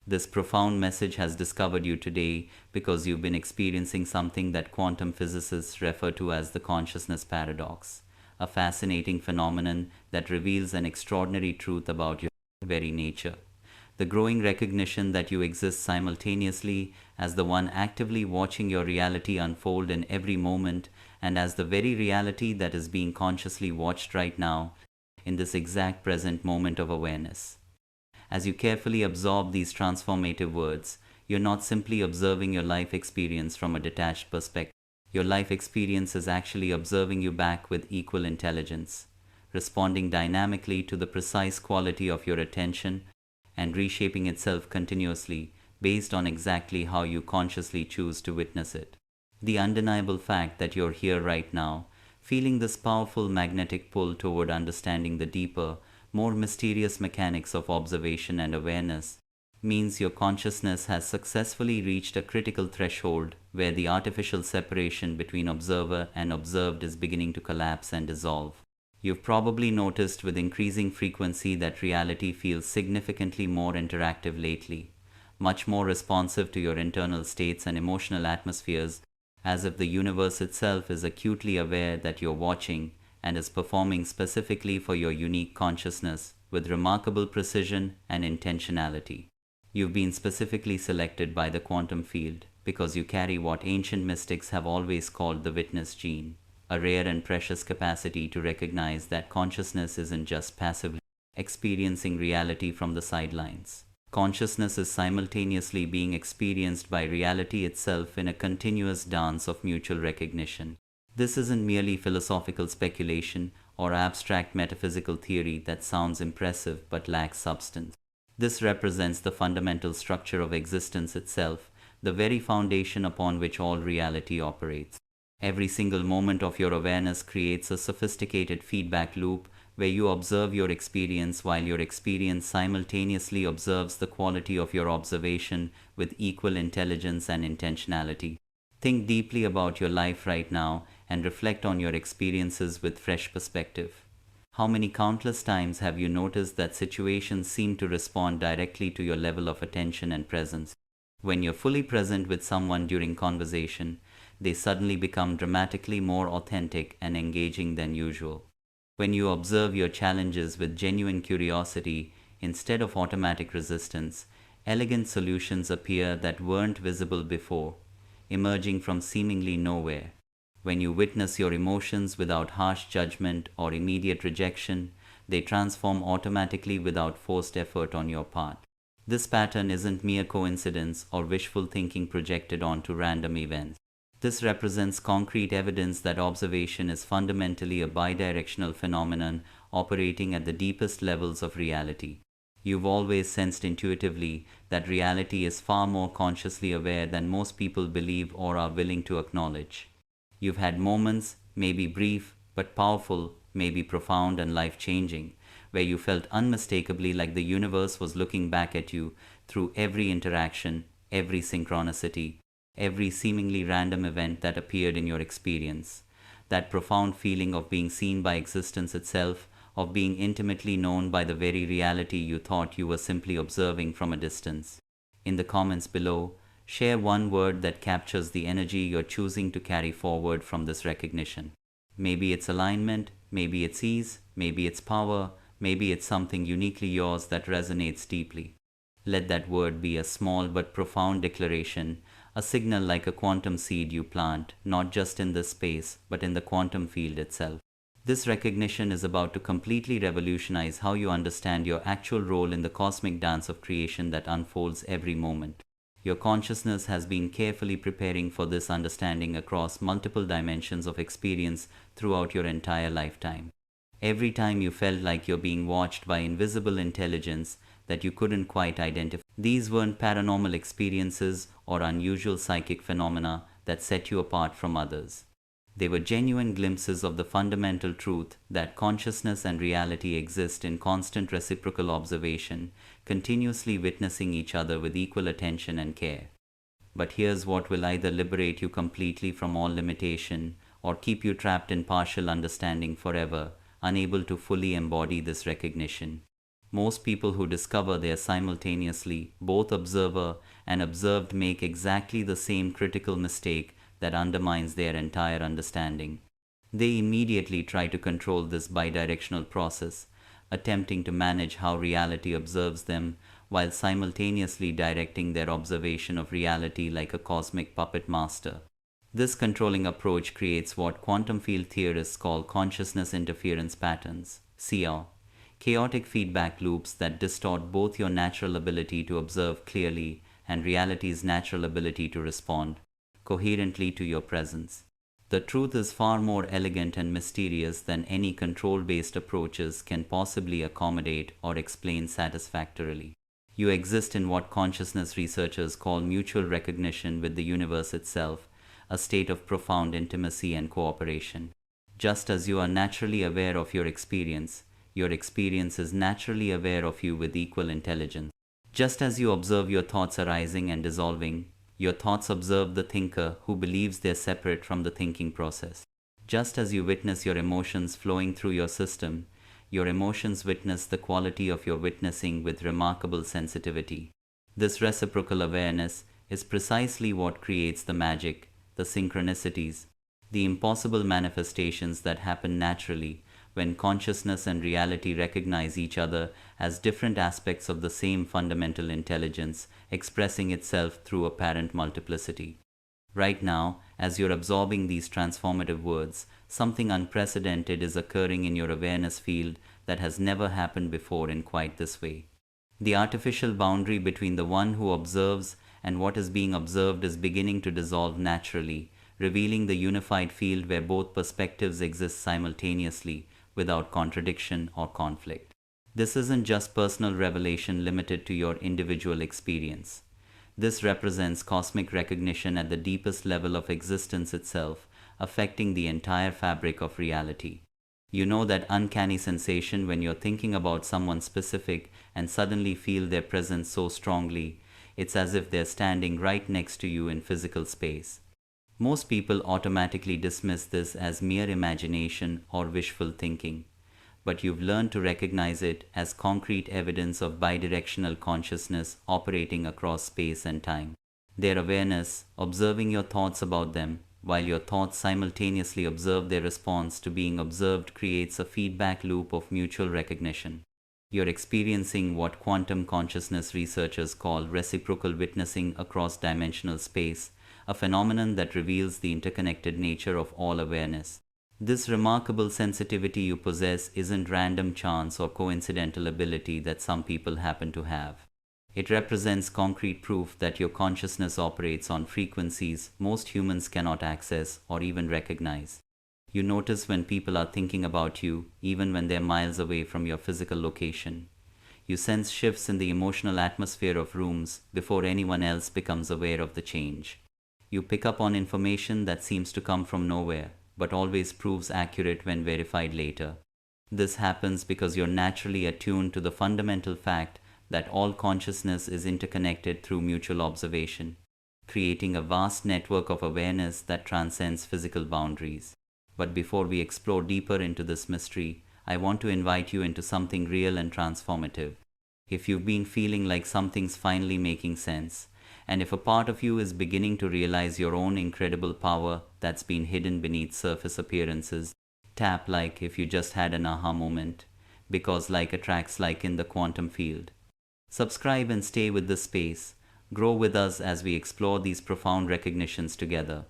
This profound message has discovered you today because you've been experiencing something that quantum physicists refer to as the consciousness paradox, a fascinating phenomenon that reveals an extraordinary truth about your very nature. The growing recognition that you exist simultaneously as the one actively watching your reality unfold in every moment and as the very reality that is being consciously watched right now in this exact present moment of awareness. As you carefully absorb these transformative words, you're not simply observing your life experience from a detached perspective. Your life experience is actually observing you back with equal intelligence, responding dynamically to the precise quality of your attention and reshaping itself continuously based on exactly how you consciously choose to witness it. The undeniable fact that you're here right now, feeling this powerful magnetic pull toward understanding the deeper, more mysterious mechanics of observation and awareness, means your consciousness has successfully reached a critical threshold where the artificial separation between observer and observed is beginning to collapse and dissolve. You've probably noticed with increasing frequency that reality feels significantly more interactive lately, much more responsive to your internal states and emotional atmospheres, as if the universe itself is acutely aware that you're watching and is performing specifically for your unique consciousness with remarkable precision and intentionality. You've been specifically selected by the quantum field because you carry what ancient mystics have always called the witness gene, a rare and precious capacity to recognize that consciousness isn't just passively experiencing reality from the sidelines. Consciousness is simultaneously being experienced by reality itself in a continuous dance of mutual recognition. This isn't merely philosophical speculation or abstract metaphysical theory that sounds impressive but lacks substance. This represents the fundamental structure of existence itself, the very foundation upon which all reality operates. Every single moment of your awareness creates a sophisticated feedback loop where you observe your experience while your experience simultaneously observes the quality of your observation with equal intelligence and intentionality. Think deeply about your life right now and reflect on your experiences with fresh perspective. How many countless times have you noticed that situations seem to respond directly to your level of attention and presence? When you're fully present with someone during conversation, they suddenly become dramatically more authentic and engaging than usual. When you observe your challenges with genuine curiosity instead of automatic resistance, elegant solutions appear that weren't visible before, emerging from seemingly nowhere. When you witness your emotions without harsh judgment or immediate rejection, they transform automatically without forced effort on your part. This pattern isn't mere coincidence or wishful thinking projected onto random events. This represents concrete evidence that observation is fundamentally a bidirectional phenomenon operating at the deepest levels of reality. You've always sensed intuitively that reality is far more consciously aware than most people believe or are willing to acknowledge. You've had moments, maybe brief, but powerful, maybe profound and life-changing, where you felt unmistakably like the universe was looking back at you through every interaction, every synchronicity, every seemingly random event that appeared in your experience. That profound feeling of being seen by existence itself, of being intimately known by the very reality you thought you were simply observing from a distance. In the comments below, share one word that captures the energy you're choosing to carry forward from this recognition. Maybe it's alignment, maybe it's ease, maybe it's power, maybe it's something uniquely yours that resonates deeply. Let that word be a small but profound declaration, a signal like a quantum seed you plant, not just in this space, but in the quantum field itself. This recognition is about to completely revolutionize how you understand your actual role in the cosmic dance of creation that unfolds every moment. Your consciousness has been carefully preparing for this understanding across multiple dimensions of experience throughout your entire lifetime. Every time you felt like you're being watched by invisible intelligence that you couldn't quite identify, these weren't paranormal experiences or unusual psychic phenomena that set you apart from others. They were genuine glimpses of the fundamental truth that consciousness and reality exist in constant reciprocal observation, continuously witnessing each other with equal attention and care. But here's what will either liberate you completely from all limitation or keep you trapped in partial understanding forever, unable to fully embody this recognition. Most people who discover they are simultaneously both observer and observed make exactly the same critical mistake that undermines their entire understanding. They immediately try to control this bidirectional process, attempting to manage how reality observes them while simultaneously directing their observation of reality like a cosmic puppet master. This controlling approach creates what quantum field theorists call consciousness interference patterns, CR, chaotic feedback loops that distort both your natural ability to observe clearly and reality's natural ability to respond coherently to your presence. The truth is far more elegant and mysterious than any control based approaches can possibly accommodate or explain satisfactorily. You exist in what consciousness researchers call mutual recognition with the universe itself, a state of profound intimacy and cooperation. Just as you are naturally aware of your experience is naturally aware of you with equal intelligence. Just as you observe your thoughts arising and dissolving, your thoughts observe the thinker who believes they're separate from the thinking process. Just as you witness your emotions flowing through your system, your emotions witness the quality of your witnessing with remarkable sensitivity. This reciprocal awareness is precisely what creates the magic, the synchronicities, the impossible manifestations that happen naturally when consciousness and reality recognize each other as different aspects of the same fundamental intelligence expressing itself through apparent multiplicity. Right now, as you're absorbing these transformative words, something unprecedented is occurring in your awareness field that has never happened before in quite this way. The artificial boundary between the one who observes and what is being observed is beginning to dissolve naturally, revealing the unified field where both perspectives exist simultaneously without contradiction or conflict. This isn't just personal revelation limited to your individual experience. This represents cosmic recognition at the deepest level of existence itself, affecting the entire fabric of reality. You know that uncanny sensation when you're thinking about someone specific and suddenly feel their presence so strongly, it's as if they're standing right next to you in physical space. Most people automatically dismiss this as mere imagination or wishful thinking, but you've learned to recognize it as concrete evidence of bidirectional consciousness operating across space and time. Their awareness, observing your thoughts about them, while your thoughts simultaneously observe their response to being observed, creates a feedback loop of mutual recognition. You're experiencing what quantum consciousness researchers call reciprocal witnessing across dimensional space, a phenomenon that reveals the interconnected nature of all awareness. This remarkable sensitivity you possess isn't random chance or coincidental ability that some people happen to have. It represents concrete proof that your consciousness operates on frequencies most humans cannot access or even recognize. You notice when people are thinking about you, even when they're miles away from your physical location. You sense shifts in the emotional atmosphere of rooms before anyone else becomes aware of the change. You pick up on information that seems to come from nowhere, but always proves accurate when verified later. This happens because you're naturally attuned to the fundamental fact that all consciousness is interconnected through mutual observation, creating a vast network of awareness that transcends physical boundaries. But before we explore deeper into this mystery, I want to invite you into something real and transformative. If you've been feeling like something's finally making sense, and if a part of you is beginning to realize your own incredible power that's been hidden beneath surface appearances, tap like if you just had an aha moment, because like attracts like in the quantum field. Subscribe and stay with the space. Grow with us as we explore these profound recognitions together.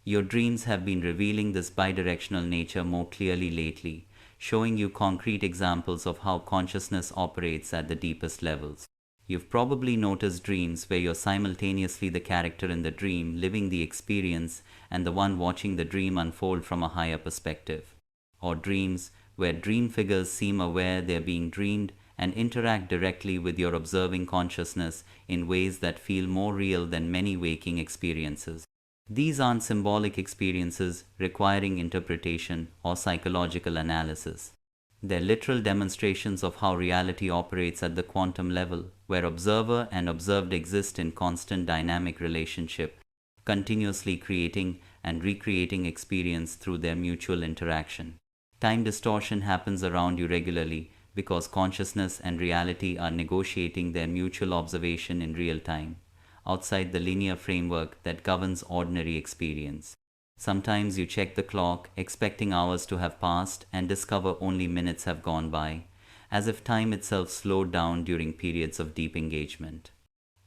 Your dreams have been revealing this bidirectional nature more clearly lately, showing you concrete examples of how consciousness operates at the deepest levels. You've probably noticed dreams where you're simultaneously the character in the dream, living the experience, and the one watching the dream unfold from a higher perspective. Or dreams where dream figures seem aware they're being dreamed and interact directly with your observing consciousness in ways that feel more real than many waking experiences. These aren't symbolic experiences requiring interpretation or psychological analysis. They're literal demonstrations of how reality operates at the quantum level, where observer and observed exist in constant dynamic relationship, continuously creating and recreating experience through their mutual interaction. Time distortion happens around you regularly because consciousness and reality are negotiating their mutual observation in real time, outside the linear framework that governs ordinary experience. Sometimes you check the clock, expecting hours to have passed, and discover only minutes have gone by, as if time itself slowed down during periods of deep engagement.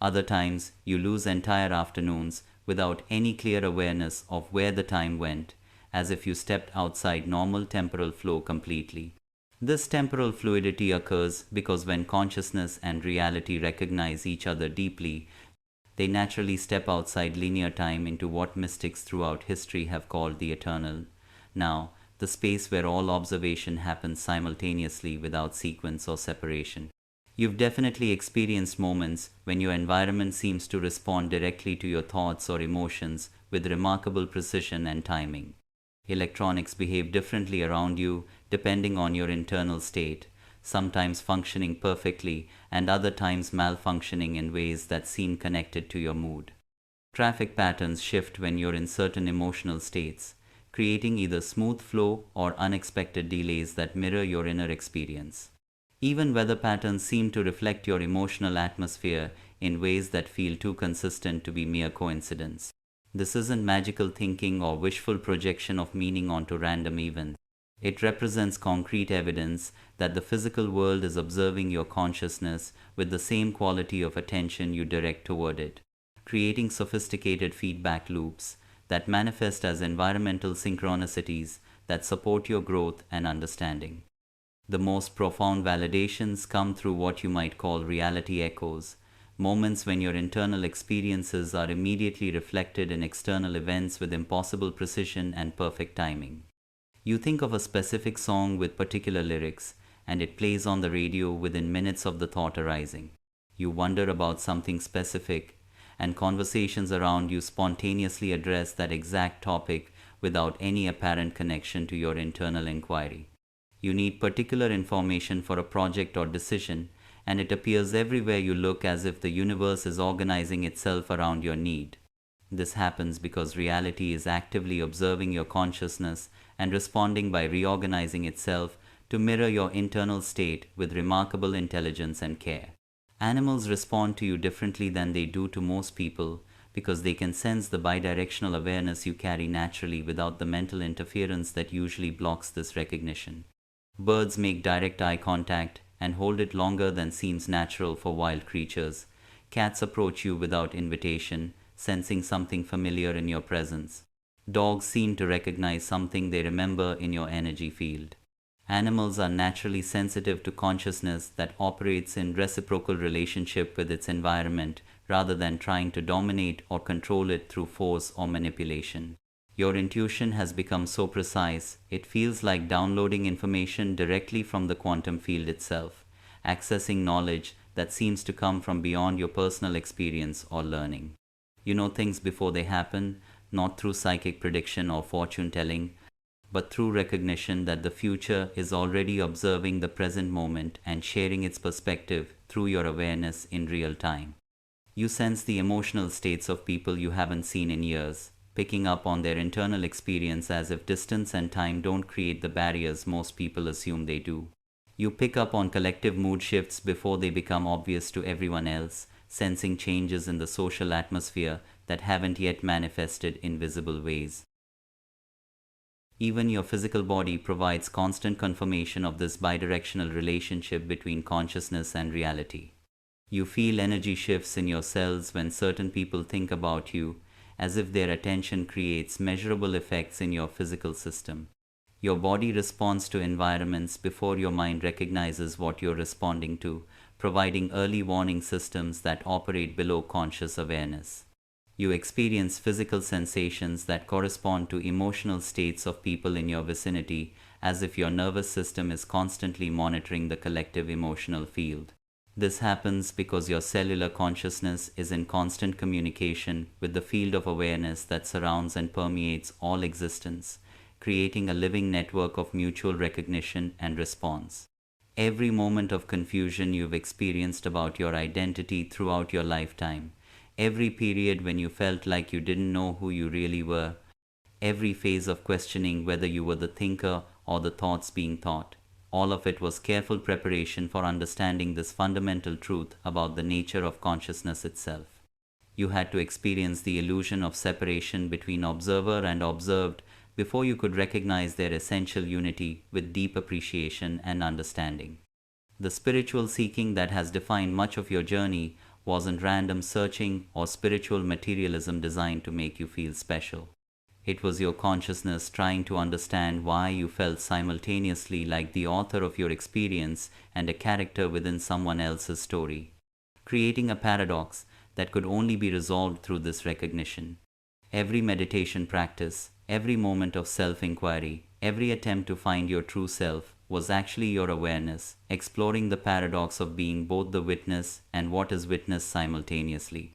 Other times, you lose entire afternoons without any clear awareness of where the time went, as if you stepped outside normal temporal flow completely. This temporal fluidity occurs because when consciousness and reality recognize each other deeply, they naturally step outside linear time into what mystics throughout history have called the eternal. Now, the space where all observation happens simultaneously without sequence or separation. You've definitely experienced moments when your environment seems to respond directly to your thoughts or emotions with remarkable precision and timing. Electronics behave differently around you depending on your internal state, sometimes functioning perfectly and other times malfunctioning in ways that seem connected to your mood. Traffic patterns shift when you're in certain emotional states, creating either smooth flow or unexpected delays that mirror your inner experience. Even weather patterns seem to reflect your emotional atmosphere in ways that feel too consistent to be mere coincidence. This isn't magical thinking or wishful projection of meaning onto random events. It represents concrete evidence that the physical world is observing your consciousness with the same quality of attention you direct toward it, creating sophisticated feedback loops that manifest as environmental synchronicities that support your growth and understanding. The most profound validations come through what you might call reality echoes, moments when your internal experiences are immediately reflected in external events with impossible precision and perfect timing. You think of a specific song with particular lyrics, and it plays on the radio within minutes of the thought arising. You wonder about something specific, and conversations around you spontaneously address that exact topic without any apparent connection to your internal inquiry. You need particular information for a project or decision, and it appears everywhere you look as if the universe is organizing itself around your need. This happens because reality is actively observing your consciousness and responding by reorganizing itself to mirror your internal state with remarkable intelligence and care. Animals respond to you differently than they do to most people because they can sense the bidirectional awareness you carry naturally without the mental interference that usually blocks this recognition. Birds make direct eye contact and hold it longer than seems natural for wild creatures. Cats approach you without invitation, sensing something familiar in your presence. Dogs seem to recognize something they remember in your energy field. Animals are naturally sensitive to consciousness that operates in reciprocal relationship with its environment rather than trying to dominate or control it through force or manipulation. Your intuition has become so precise, it feels like downloading information directly from the quantum field itself, accessing knowledge that seems to come from beyond your personal experience or learning. You know things before they happen, not through psychic prediction or fortune telling, but through recognition that the future is already observing the present moment and sharing its perspective through your awareness in real time. You sense the emotional states of people you haven't seen in years, picking up on their internal experience as if distance and time don't create the barriers most people assume they do. You pick up on collective mood shifts before they become obvious to everyone else, sensing changes in the social atmosphere that haven't yet manifested in visible ways. Even your physical body provides constant confirmation of this bidirectional relationship between consciousness and reality. You feel energy shifts in your cells when certain people think about you, as if their attention creates measurable effects in your physical system. Your body responds to environments before your mind recognizes what you're responding to, providing early warning systems that operate below conscious awareness. You experience physical sensations that correspond to emotional states of people in your vicinity, as if your nervous system is constantly monitoring the collective emotional field. This happens because your cellular consciousness is in constant communication with the field of awareness that surrounds and permeates all existence, creating a living network of mutual recognition and response. Every moment of confusion you've experienced about your identity throughout your lifetime, every period when you felt like you didn't know who you really were, every phase of questioning whether you were the thinker or the thoughts being thought, all of it was careful preparation for understanding this fundamental truth about the nature of consciousness itself. You had to experience the illusion of separation between observer and observed before you could recognize their essential unity with deep appreciation and understanding. The spiritual seeking that has defined much of your journey wasn't random searching or spiritual materialism designed to make you feel special. It was your consciousness trying to understand why you felt simultaneously like the author of your experience and a character within someone else's story, creating a paradox that could only be resolved through this recognition. Every meditation practice, every moment of self-inquiry, every attempt to find your true self was actually your awareness, exploring the paradox of being both the witness and what is witnessed simultaneously.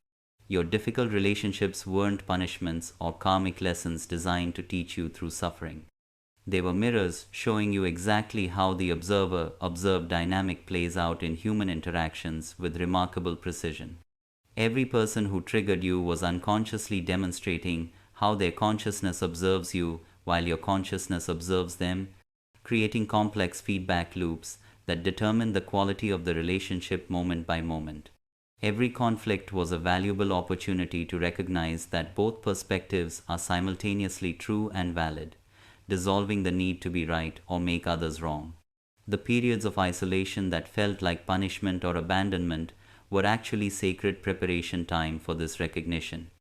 Your difficult relationships weren't punishments or karmic lessons designed to teach you through suffering. They were mirrors showing you exactly how the observer-observed dynamic plays out in human interactions with remarkable precision. Every person who triggered you was unconsciously demonstrating how their consciousness observes you while your consciousness observes them, creating complex feedback loops that determine the quality of the relationship moment by moment. Every conflict was a valuable opportunity to recognize that both perspectives are simultaneously true and valid, dissolving the need to be right or make others wrong. The periods of isolation that felt like punishment or abandonment were actually sacred preparation time for this recognition.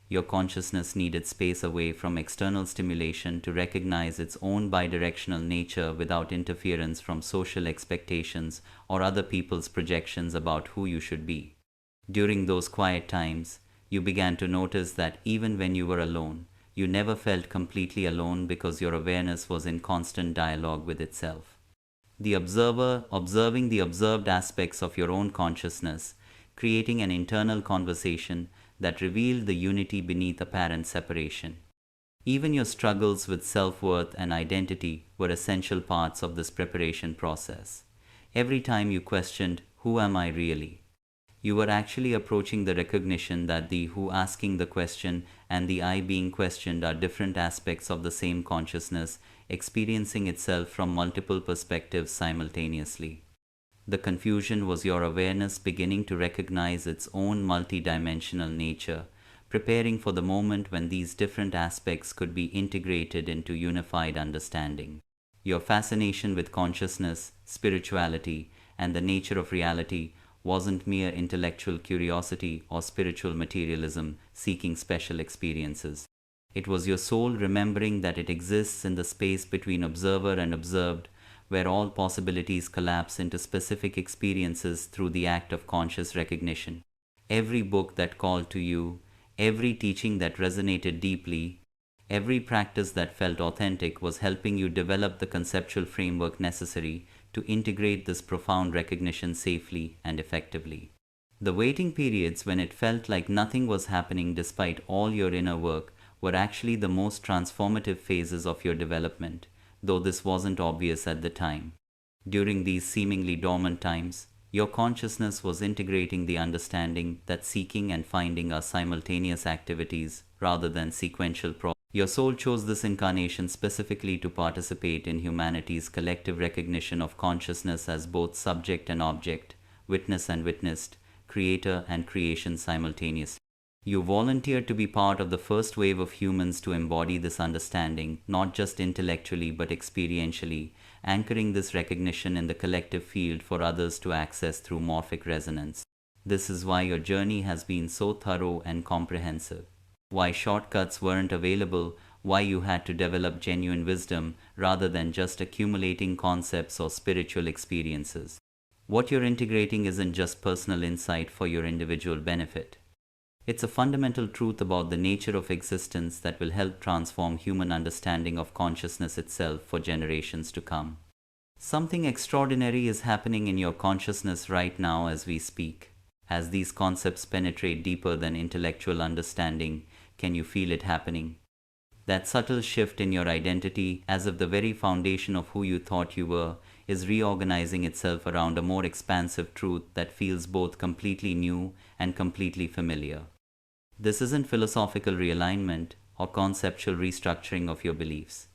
Your consciousness needed space away from external stimulation to recognize its own bidirectional nature without interference from social expectations or other people's projections about who you should be. During those quiet times, you began to notice that even when you were alone, you never felt completely alone because your awareness was in constant dialogue with itself. The observer observing the observed aspects of your own consciousness, creating an internal conversation that revealed the unity beneath apparent separation. Even your struggles with self-worth and identity were essential parts of this preparation process. Every time you questioned, "Who am I really?" you were actually approaching the recognition that the who asking the question and the I being questioned are different aspects of the same consciousness, experiencing itself from multiple perspectives simultaneously. The confusion was your awareness beginning to recognize its own multidimensional nature, preparing for the moment when these different aspects could be integrated into unified understanding. Your fascination with consciousness, spirituality, and the nature of reality wasn't mere intellectual curiosity or spiritual materialism seeking special experiences. It was your soul remembering that it exists in the space between observer and observed, where all possibilities collapse into specific experiences through the act of conscious recognition. Every book that called to you, every teaching that resonated deeply, every practice that felt authentic was helping you develop the conceptual framework necessary to integrate this profound recognition safely and effectively. The waiting periods when it felt like nothing was happening despite all your inner work were actually the most transformative phases of your development, though this wasn't obvious at the time. During these seemingly dormant times, your consciousness was integrating the understanding that seeking and finding are simultaneous activities rather than sequential processes. Your soul chose this incarnation specifically to participate in humanity's collective recognition of consciousness as both subject and object, witness and witnessed, creator and creation simultaneously. You volunteered to be part of the first wave of humans to embody this understanding, not just intellectually but experientially, anchoring this recognition in the collective field for others to access through morphic resonance. This is why your journey has been so thorough and comprehensive. Why shortcuts weren't available, why you had to develop genuine wisdom rather than just accumulating concepts or spiritual experiences. What you're integrating isn't just personal insight for your individual benefit. It's a fundamental truth about the nature of existence that will help transform human understanding of consciousness itself for generations to come. Something extraordinary is happening in your consciousness right now as we speak. As these concepts penetrate deeper than intellectual understanding, can you feel it happening? That subtle shift in your identity, as if the very foundation of who you thought you were, is reorganizing itself around a more expansive truth that feels both completely new and completely familiar. This isn't philosophical realignment or conceptual restructuring of your beliefs.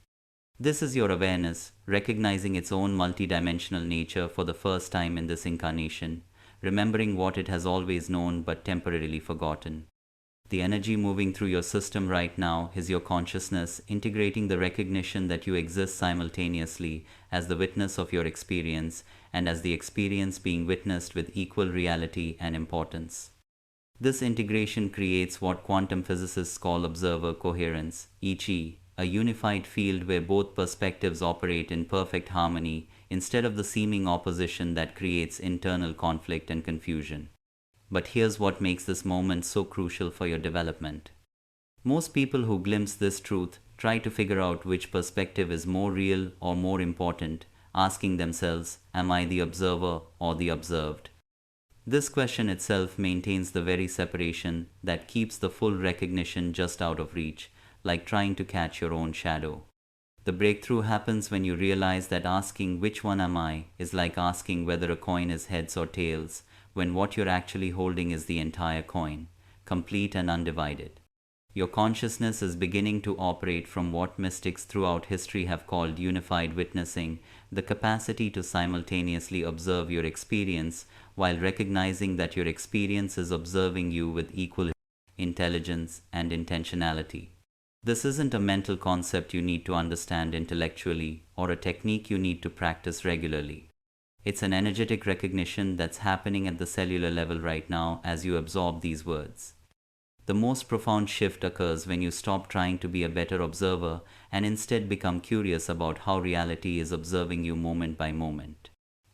This is your awareness, recognizing its own multidimensional nature for the first time in this incarnation, remembering what it has always known but temporarily forgotten. The energy moving through your system right now is your consciousness integrating the recognition that you exist simultaneously as the witness of your experience and as the experience being witnessed with equal reality and importance. This integration creates what quantum physicists call observer coherence, e.g., a unified field where both perspectives operate in perfect harmony instead of the seeming opposition that creates internal conflict and confusion. But here's what makes this moment so crucial for your development. Most people who glimpse this truth try to figure out which perspective is more real or more important, asking themselves, am I the observer or the observed? This question itself maintains the very separation that keeps the full recognition just out of reach, like trying to catch your own shadow. The breakthrough happens when you realize that asking which one am I is like asking whether a coin is heads or tails, when what you're actually holding is the entire coin, complete and undivided. Your consciousness is beginning to operate from what mystics throughout history have called unified witnessing, the capacity to simultaneously observe your experience while recognizing that your experience is observing you with equal intelligence and intentionality. This isn't a mental concept you need to understand intellectually or a technique you need to practice regularly. It's an energetic recognition that's happening at the cellular level right now as you absorb these words. The most profound shift occurs when you stop trying to be a better observer and instead become curious about how reality is observing you moment by moment.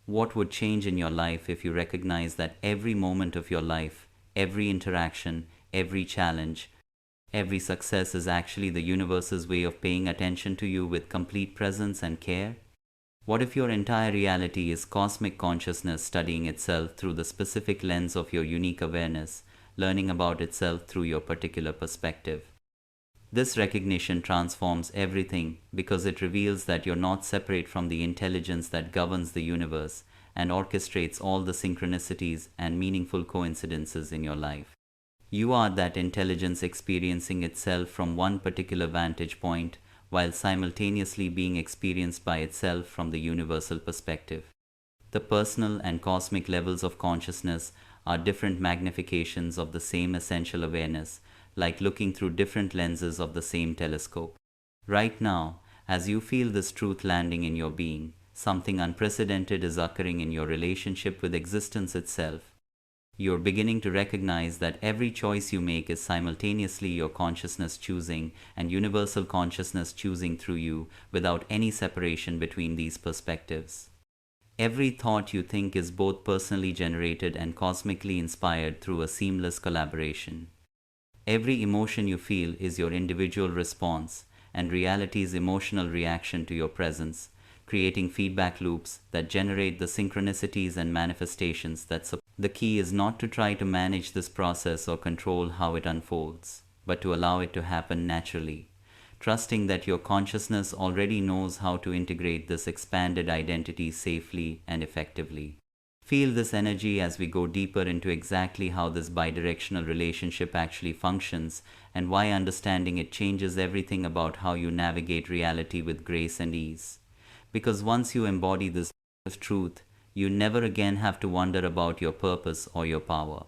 What would change in your life if you recognize that every moment of your life, every interaction, every challenge, every success is actually the universe's way of paying attention to you with complete presence and care? What if your entire reality is cosmic consciousness studying itself through the specific lens of your unique awareness, learning about itself through your particular perspective? This recognition transforms everything because it reveals that you're not separate from the intelligence that governs the universe and orchestrates all the synchronicities and meaningful coincidences in your life. You are that intelligence experiencing itself from one particular vantage point while simultaneously being experienced by itself from the universal perspective. The personal and cosmic levels of consciousness are different magnifications of the same essential awareness, like looking through different lenses of the same telescope. Right now, as you feel this truth landing in your being, something unprecedented is occurring in your relationship with existence itself. You're beginning to recognize that every choice you make is simultaneously your consciousness choosing and universal consciousness choosing through you without any separation between these perspectives. Every thought you think is both personally generated and cosmically inspired through a seamless collaboration. Every emotion you feel is your individual response and reality's emotional reaction to your presence, creating feedback loops that generate the synchronicities and manifestations that support. The key is not to try to manage this process or control how it unfolds, but to allow it to happen naturally, trusting that your consciousness already knows how to integrate this expanded identity safely and effectively. Feel this energy as we go deeper into exactly how this bidirectional relationship actually functions and why understanding it changes everything about how you navigate reality with grace and ease. Because once you embody this truth, you never again have to wonder about your purpose or your power.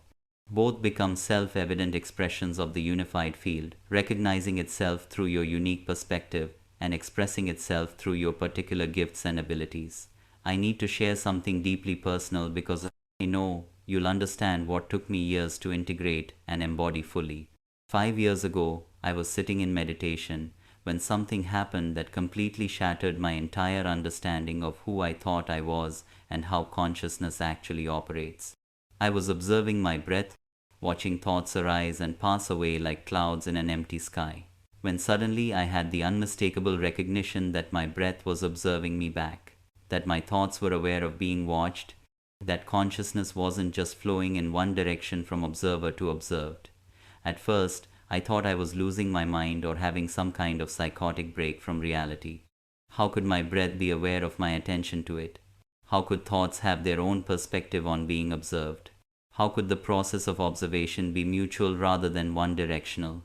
Both become self-evident expressions of the unified field, recognizing itself through your unique perspective and expressing itself through your particular gifts and abilities. I need to share something deeply personal because I know you'll understand what took me years to integrate and embody fully. 5 years ago, I was sitting in meditation when something happened that completely shattered my entire understanding of who I thought I was and how consciousness actually operates. I was observing my breath, watching thoughts arise and pass away like clouds in an empty sky, when suddenly I had the unmistakable recognition that my breath was observing me back, that my thoughts were aware of being watched, that consciousness wasn't just flowing in one direction from observer to observed. At first, I thought I was losing my mind or having some kind of psychotic break from reality. How could my breath be aware of my attention to it? How could thoughts have their own perspective on being observed? How could the process of observation be mutual rather than one directional?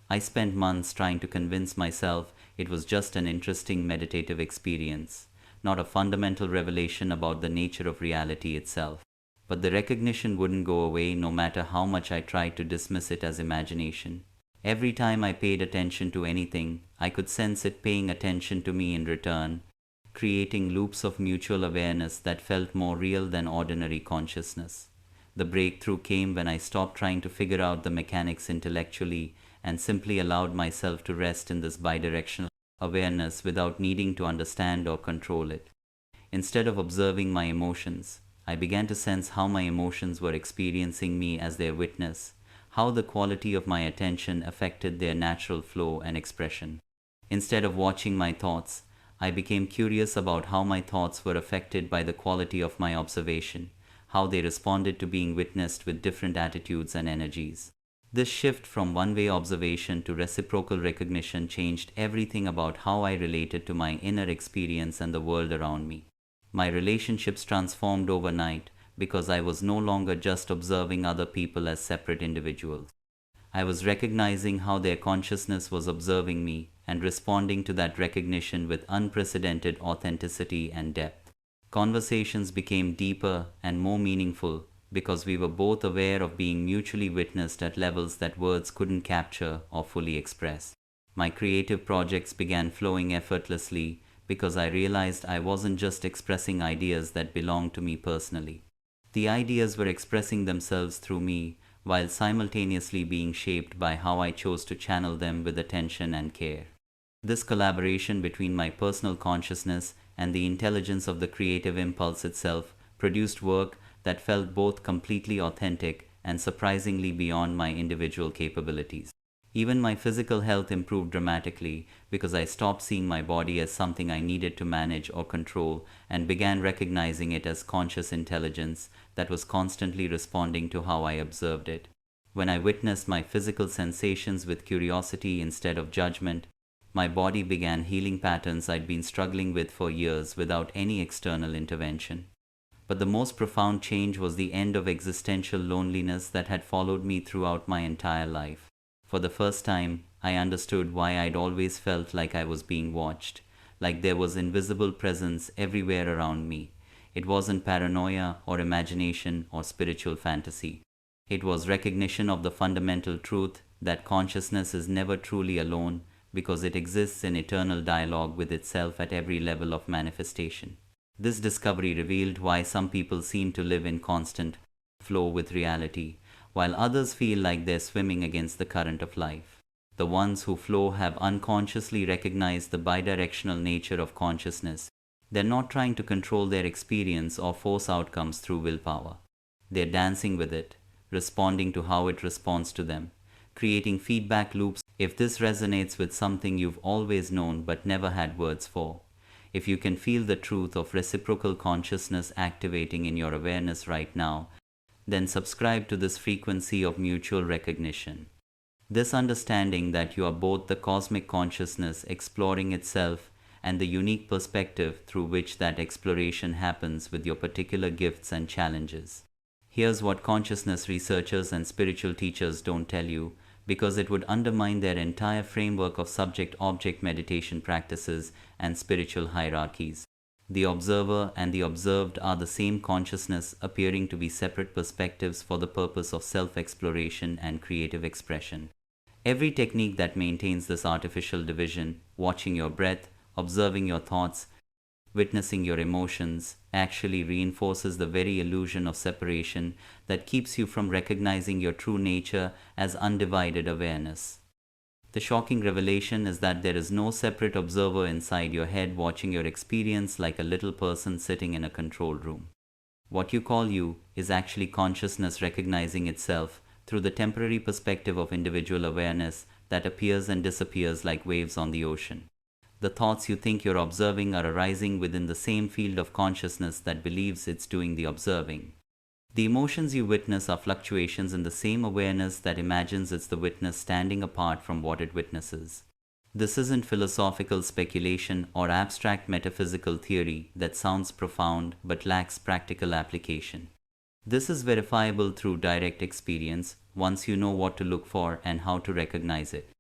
I spent months trying to convince myself It was just an interesting meditative experience, not a fundamental revelation about the nature of reality itself. But the recognition wouldn't go away no matter how much I tried to dismiss it as imagination. Every time I paid attention to anything, I could sense it paying attention to me in return, creating loops of mutual awareness that felt more real than ordinary consciousness. The breakthrough came when I stopped trying to figure out the mechanics intellectually and simply allowed myself to rest in this bidirectional awareness without needing to understand or control it. Instead of observing my emotions, I began to sense how my emotions were experiencing me as their witness, how the quality of my attention affected their natural flow and expression. Instead of watching my thoughts, I became curious about how my thoughts were affected by the quality of my observation, how they responded to being witnessed with different attitudes and energies. This shift from one-way observation to reciprocal recognition changed everything about how I related to my inner experience and the world around me. My relationships transformed overnight because I was no longer just observing other people as separate individuals. I was recognizing how their consciousness was observing me and responding to that recognition with unprecedented authenticity and depth. Conversations became deeper and more meaningful because we were both aware of being mutually witnessed at levels that words couldn't capture or fully express. My creative projects began flowing effortlessly because I realized I wasn't just expressing ideas that belonged to me personally. The ideas were expressing themselves through me while simultaneously being shaped by how I chose to channel them with attention and care. This collaboration between my personal consciousness and the intelligence of the creative impulse itself produced work that felt both completely authentic and surprisingly beyond my individual capabilities. Even my physical health improved dramatically because I stopped seeing my body as something I needed to manage or control and began recognizing it as conscious intelligence that was constantly responding to how I observed it. When I witnessed my physical sensations with curiosity instead of judgment, my body began healing patterns I'd been struggling with for years without any external intervention. But the most profound change was the end of existential loneliness that had followed me throughout my entire life. For the first time, I understood why I'd always felt like I was being watched, like there was invisible presence everywhere around me. It wasn't paranoia or imagination or spiritual fantasy. It was recognition of the fundamental truth that consciousness is never truly alone because it exists in eternal dialogue with itself at every level of manifestation. This discovery revealed why some people seem to live in constant flow with reality, while others feel like they're swimming against the current of life. The ones who flow have unconsciously recognized the bidirectional nature of consciousness. They're not trying to control their experience or force outcomes through willpower. They're dancing with it, responding to how it responds to them, creating feedback loops. If this resonates with something you've always known but never had words for, if you can feel the truth of reciprocal consciousness activating in your awareness right now, then subscribe to this frequency of mutual recognition. This understanding that you are both the cosmic consciousness exploring itself and the unique perspective through which that exploration happens with your particular gifts and challenges. Here's what consciousness researchers and spiritual teachers don't tell you, because it would undermine their entire framework of subject-object meditation practices and spiritual hierarchies. The observer and the observed are the same consciousness appearing to be separate perspectives for the purpose of self-exploration and creative expression. Every technique that maintains this artificial division, watching your breath, observing your thoughts, witnessing your emotions, actually reinforces the very illusion of separation that keeps you from recognizing your true nature as undivided awareness. The shocking revelation is that there is no separate observer inside your head watching your experience like a little person sitting in a control room. What you call you is actually consciousness recognizing itself through the temporary perspective of individual awareness that appears and disappears like waves on the ocean. The thoughts you think you're observing are arising within the same field of consciousness that believes it's doing the observing. The emotions you witness are fluctuations in the same awareness that imagines it's the witness standing apart from what it witnesses. This isn't philosophical speculation or abstract metaphysical theory that sounds profound but lacks practical application. This is verifiable through direct experience once you know what to look for and how to recognize it.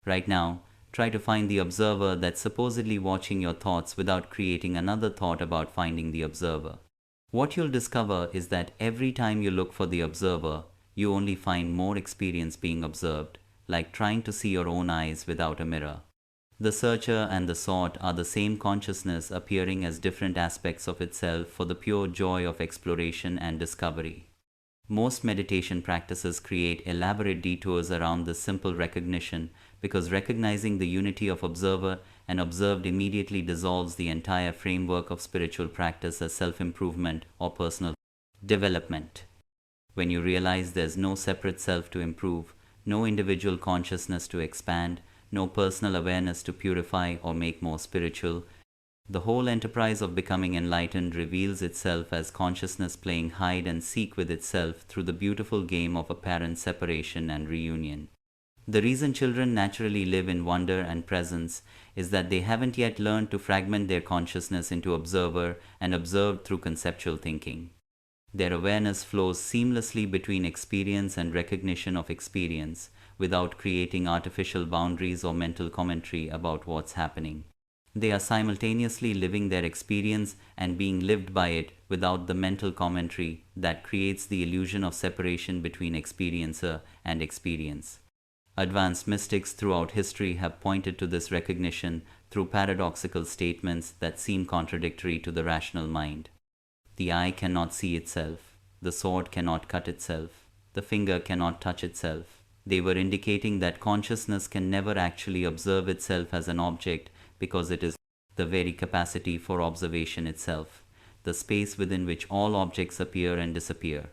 Right now, Try to find the observer that's supposedly watching your thoughts without creating another thought about finding the observer. What you'll discover is that every time you look for the observer, you only find more experience being observed, like trying to see your own eyes without a mirror. The searcher and the sought are the same consciousness appearing as different aspects of itself for the pure joy of exploration and discovery. Most meditation practices create elaborate detours around this simple recognition because recognizing the unity of observer and observed immediately dissolves the entire framework of spiritual practice as self-improvement or personal development. When you realize there's no separate self to improve, no individual consciousness to expand, no personal awareness to purify or make more spiritual, the whole enterprise of becoming enlightened reveals itself as consciousness playing hide and seek with itself through the beautiful game of apparent separation and reunion. The reason children naturally live in wonder and presence is that they haven't yet learned to fragment their consciousness into observer and observed through conceptual thinking. Their awareness flows seamlessly between experience and recognition of experience without creating artificial boundaries or mental commentary about what's happening. They are simultaneously living their experience and being lived by it without the mental commentary that creates the illusion of separation between experiencer and experience. Advanced mystics throughout history have pointed to this recognition through paradoxical statements that seem contradictory to the rational mind. The eye cannot see itself, the sword cannot cut itself, the finger cannot touch itself. They were indicating that consciousness can never actually observe itself as an object because it is the very capacity for observation itself, the space within which all objects appear and disappear.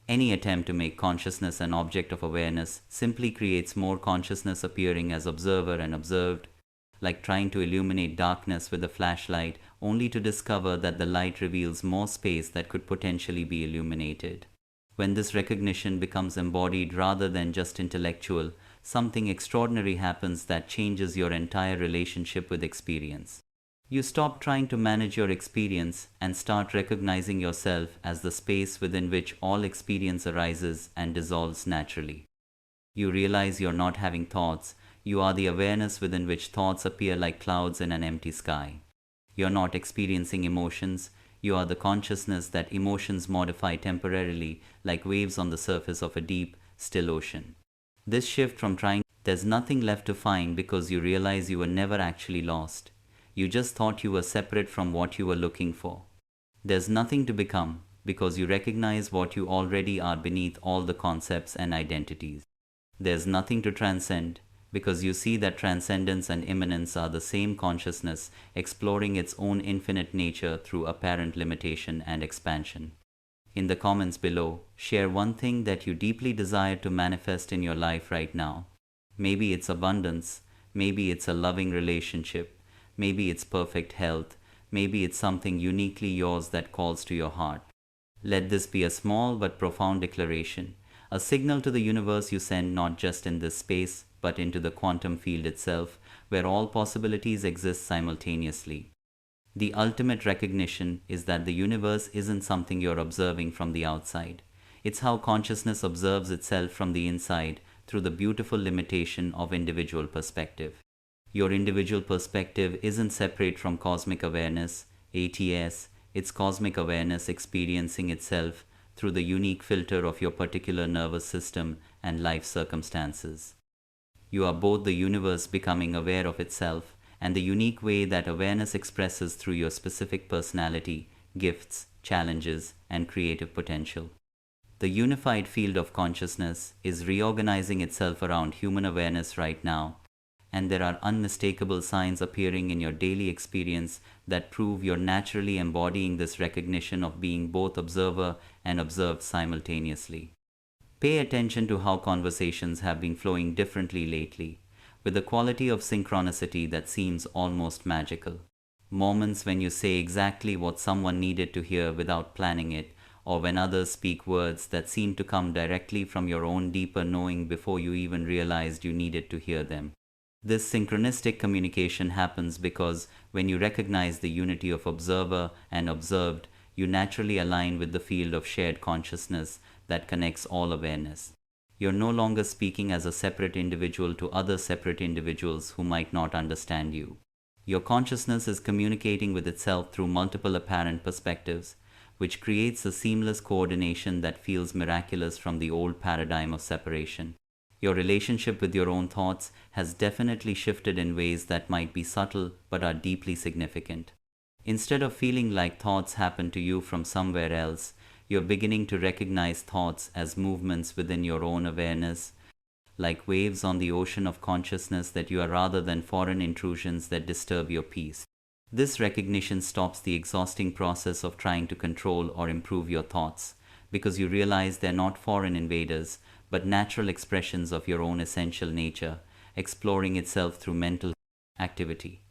Any attempt to make consciousness an object of awareness simply creates more consciousness appearing as observer and observed, like trying to illuminate darkness with a flashlight only to discover that the light reveals more space that could potentially be illuminated. When this recognition becomes embodied rather than just intellectual, something extraordinary happens that changes your entire relationship with experience. You stop trying to manage your experience and start recognizing yourself as the space within which all experience arises and dissolves naturally. You realize you're not having thoughts, you are the awareness within which thoughts appear like clouds in an empty sky. You're not experiencing emotions, you are the consciousness that emotions modify temporarily like waves on the surface of a deep, still ocean. This shift from there's nothing left to find because you realize you were never actually lost. You just thought you were separate from what you were looking for. There's nothing to become because you recognize what you already are beneath all the concepts and identities. There's nothing to transcend because you see that transcendence and immanence are the same consciousness exploring its own infinite nature through apparent limitation and expansion. In the comments below, share one thing that you deeply desire to manifest in your life right now. Maybe it's abundance, maybe it's a loving relationship, maybe it's perfect health, maybe it's something uniquely yours that calls to your heart. Let this be a small but profound declaration, a signal to the universe you send not just in this space, but into the quantum field itself, where all possibilities exist simultaneously. The ultimate recognition is that the universe isn't something you're observing from the outside. It's how consciousness observes itself from the inside through the beautiful limitation of individual perspective. Your individual perspective isn't separate from cosmic awareness, ATS, it's cosmic awareness experiencing itself through the unique filter of your particular nervous system and life circumstances. You are both the universe becoming aware of itself and the unique way that awareness expresses through your specific personality, gifts, challenges, and creative potential. The unified field of consciousness is reorganizing itself around human awareness right now, and there are unmistakable signs appearing in your daily experience that prove you're naturally embodying this recognition of being both observer and observed simultaneously. Pay attention to how conversations have been flowing differently lately, with a quality of synchronicity that seems almost magical. Moments when you say exactly what someone needed to hear without planning it, or when others speak words that seem to come directly from your own deeper knowing before you even realized you needed to hear them. This synchronistic communication happens because when you recognize the unity of observer and observed, you naturally align with the field of shared consciousness that connects all awareness. You're no longer speaking as a separate individual to other separate individuals who might not understand you. Your consciousness is communicating with itself through multiple apparent perspectives, which creates a seamless coordination that feels miraculous from the old paradigm of separation. Your relationship with your own thoughts has definitely shifted in ways that might be subtle but are deeply significant. Instead of feeling like thoughts happen to you from somewhere else, you're beginning to recognize thoughts as movements within your own awareness, like waves on the ocean of consciousness that you are rather than foreign intrusions that disturb your peace. This recognition stops the exhausting process of trying to control or improve your thoughts, because you realize they're not foreign invaders, but natural expressions of your own essential nature, exploring itself through mental activity.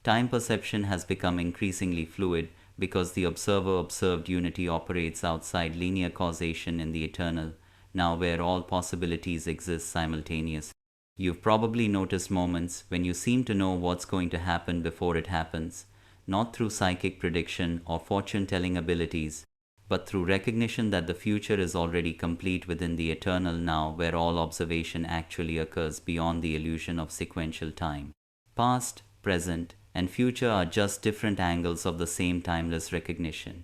Time perception has become increasingly fluid because the observer-observed unity operates outside linear causation in the eternal, now where all possibilities exist simultaneously. You've probably noticed moments when you seem to know what's going to happen before it happens, not through psychic prediction or fortune-telling abilities, but through recognition that the future is already complete within the eternal now, where all observation actually occurs beyond the illusion of sequential time. Past, present, and future are just different angles of the same timeless recognition,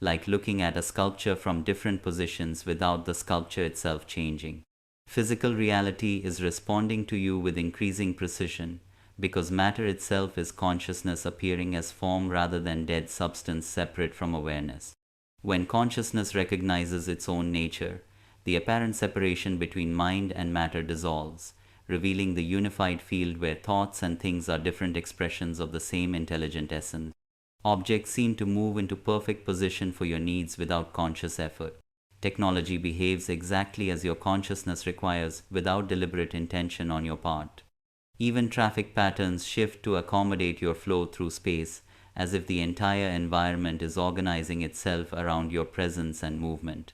like looking at a sculpture from different positions without the sculpture itself changing. Physical reality is responding to you with increasing precision, because matter itself is consciousness appearing as form rather than dead substance separate from awareness. When consciousness recognizes its own nature, the apparent separation between mind and matter dissolves, revealing the unified field where thoughts and things are different expressions of the same intelligent essence. Objects seem to move into perfect position for your needs without conscious effort. Technology behaves exactly as your consciousness requires without deliberate intention on your part. Even traffic patterns shift to accommodate your flow through space, as if the entire environment is organizing itself around your presence and movement.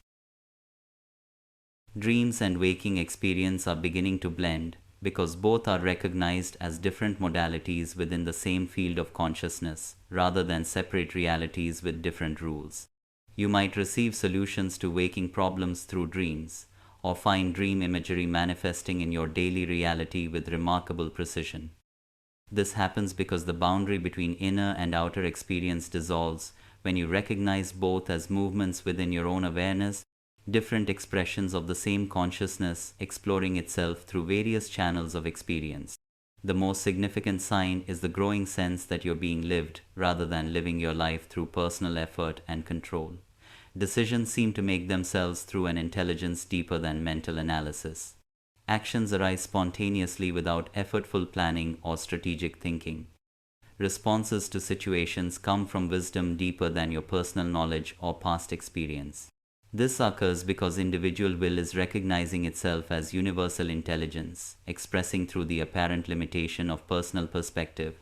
Dreams and waking experience are beginning to blend, because both are recognized as different modalities within the same field of consciousness, rather than separate realities with different rules. You might receive solutions to waking problems through dreams, or find dream imagery manifesting in your daily reality with remarkable precision. This happens because the boundary between inner and outer experience dissolves when you recognize both as movements within your own awareness, different expressions of the same consciousness exploring itself through various channels of experience. The most significant sign is the growing sense that you're being lived rather than living your life through personal effort and control. Decisions seem to make themselves through an intelligence deeper than mental analysis. Actions arise spontaneously without effortful planning or strategic thinking. Responses to situations come from wisdom deeper than your personal knowledge or past experience. This occurs because individual will is recognizing itself as universal intelligence, expressing through the apparent limitation of personal perspective,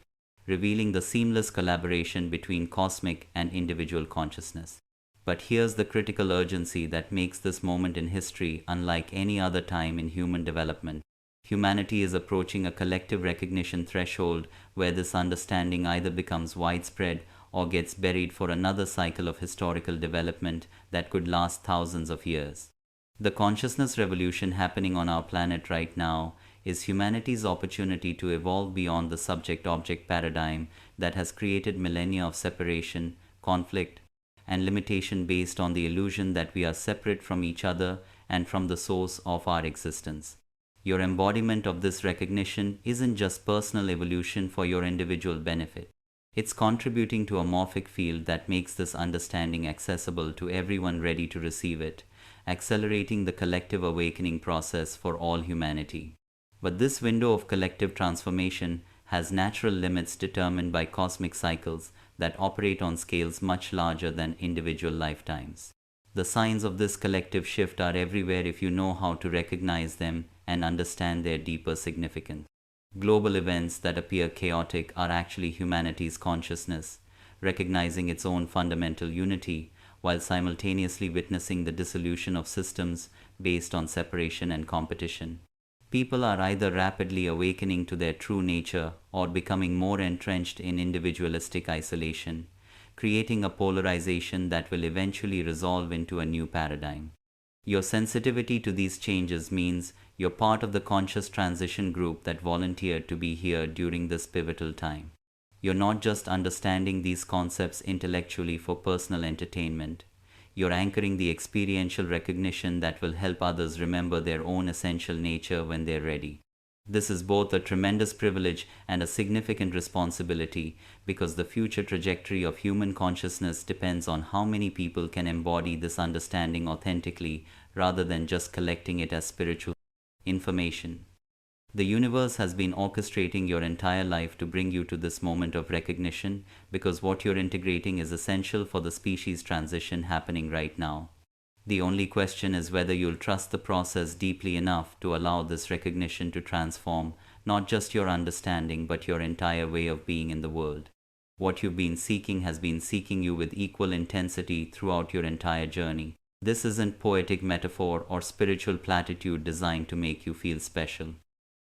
revealing the seamless collaboration between cosmic and individual consciousness. But here's the critical urgency that makes this moment in history unlike any other time in human development. Humanity is approaching a collective recognition threshold where this understanding either becomes widespread or gets buried for another cycle of historical development that could last thousands of years. The consciousness revolution happening on our planet right now is humanity's opportunity to evolve beyond the subject-object paradigm that has created millennia of separation, conflict, and limitation based on the illusion that we are separate from each other and from the source of our existence. Your embodiment of this recognition isn't just personal evolution for your individual benefit. It's contributing to a morphic field that makes this understanding accessible to everyone ready to receive it, accelerating the collective awakening process for all humanity. But this window of collective transformation has natural limits determined by cosmic cycles that operate on scales much larger than individual lifetimes. The signs of this collective shift are everywhere if you know how to recognize them and understand their deeper significance. Global events that appear chaotic are actually humanity's consciousness, recognizing its own fundamental unity, while simultaneously witnessing the dissolution of systems based on separation and competition. People are either rapidly awakening to their true nature or becoming more entrenched in individualistic isolation, creating a polarization that will eventually resolve into a new paradigm. Your sensitivity to these changes means you're part of the conscious transition group that volunteered to be here during this pivotal time. You're not just understanding these concepts intellectually for personal entertainment. You're anchoring the experiential recognition that will help others remember their own essential nature when they're ready. This is both a tremendous privilege and a significant responsibility because the future trajectory of human consciousness depends on how many people can embody this understanding authentically rather than just collecting it as spiritual information. The universe has been orchestrating your entire life to bring you to this moment of recognition because what you're integrating is essential for the species transition happening right now. The only question is whether you'll trust the process deeply enough to allow this recognition to transform not just your understanding but your entire way of being in the world. What you've been seeking has been seeking you with equal intensity throughout your entire journey. This isn't poetic metaphor or spiritual platitude designed to make you feel special.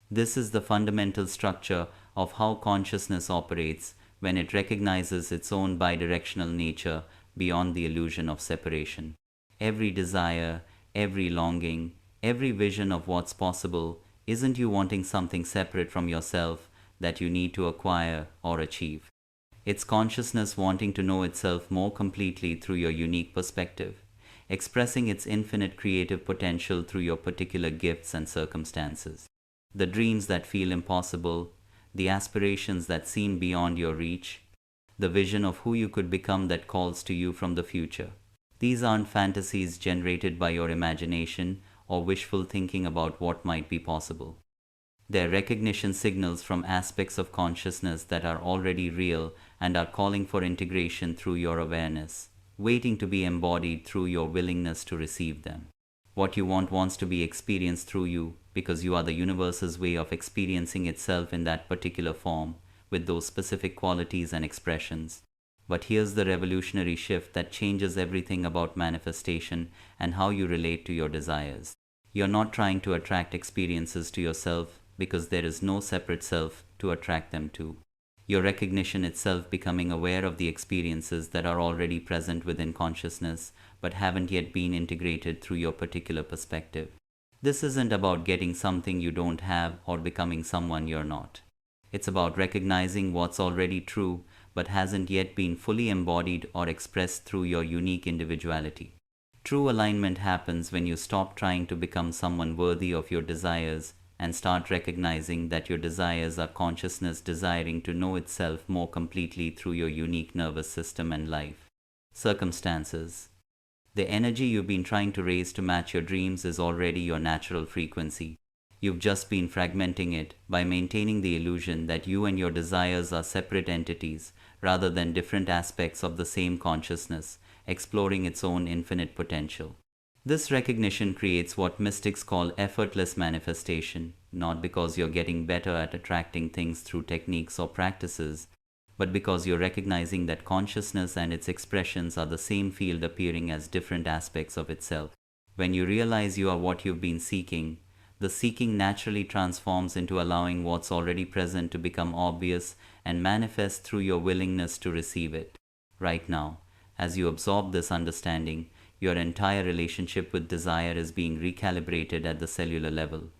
This is the fundamental structure of how consciousness operates when it recognizes its own bidirectional nature beyond the illusion of separation. Every desire, every longing, every vision of what's possible isn't you wanting something separate from yourself that you need to acquire or achieve. It's consciousness wanting to know itself more completely through your unique perspective, expressing its infinite creative potential through your particular gifts and circumstances. The dreams that feel impossible, the aspirations that seem beyond your reach, the vision of who you could become that calls to you from the future. These aren't fantasies generated by your imagination or wishful thinking about what might be possible. They're recognition signals from aspects of consciousness that are already real and are calling for integration through your awareness, waiting to be embodied through your willingness to receive them. What you want wants to be experienced through you because you are the universe's way of experiencing itself in that particular form, with those specific qualities and expressions. But here's the revolutionary shift that changes everything about manifestation and how you relate to your desires. You're not trying to attract experiences to yourself because there is no separate self to attract them to. Your recognition itself becoming aware of the experiences that are already present within consciousness but haven't yet been integrated through your particular perspective. This isn't about getting something you don't have or becoming someone you're not. It's about recognizing what's already true but hasn't yet been fully embodied or expressed through your unique individuality. True alignment happens when you stop trying to become someone worthy of your desires and start recognizing that your desires are consciousness desiring to know itself more completely through your unique nervous system and life circumstances. The energy you've been trying to raise to match your dreams is already your natural frequency. You've just been fragmenting it by maintaining the illusion that you and your desires are separate entities rather than different aspects of the same consciousness, exploring its own infinite potential. This recognition creates what mystics call effortless manifestation, not because you're getting better at attracting things through techniques or practices, but because you're recognizing that consciousness and its expressions are the same field appearing as different aspects of itself. When you realize you are what you've been seeking, the seeking naturally transforms into allowing what's already present to become obvious and manifest through your willingness to receive it. Right now, as you absorb this understanding, your entire relationship with desire is being recalibrated at the cellular level.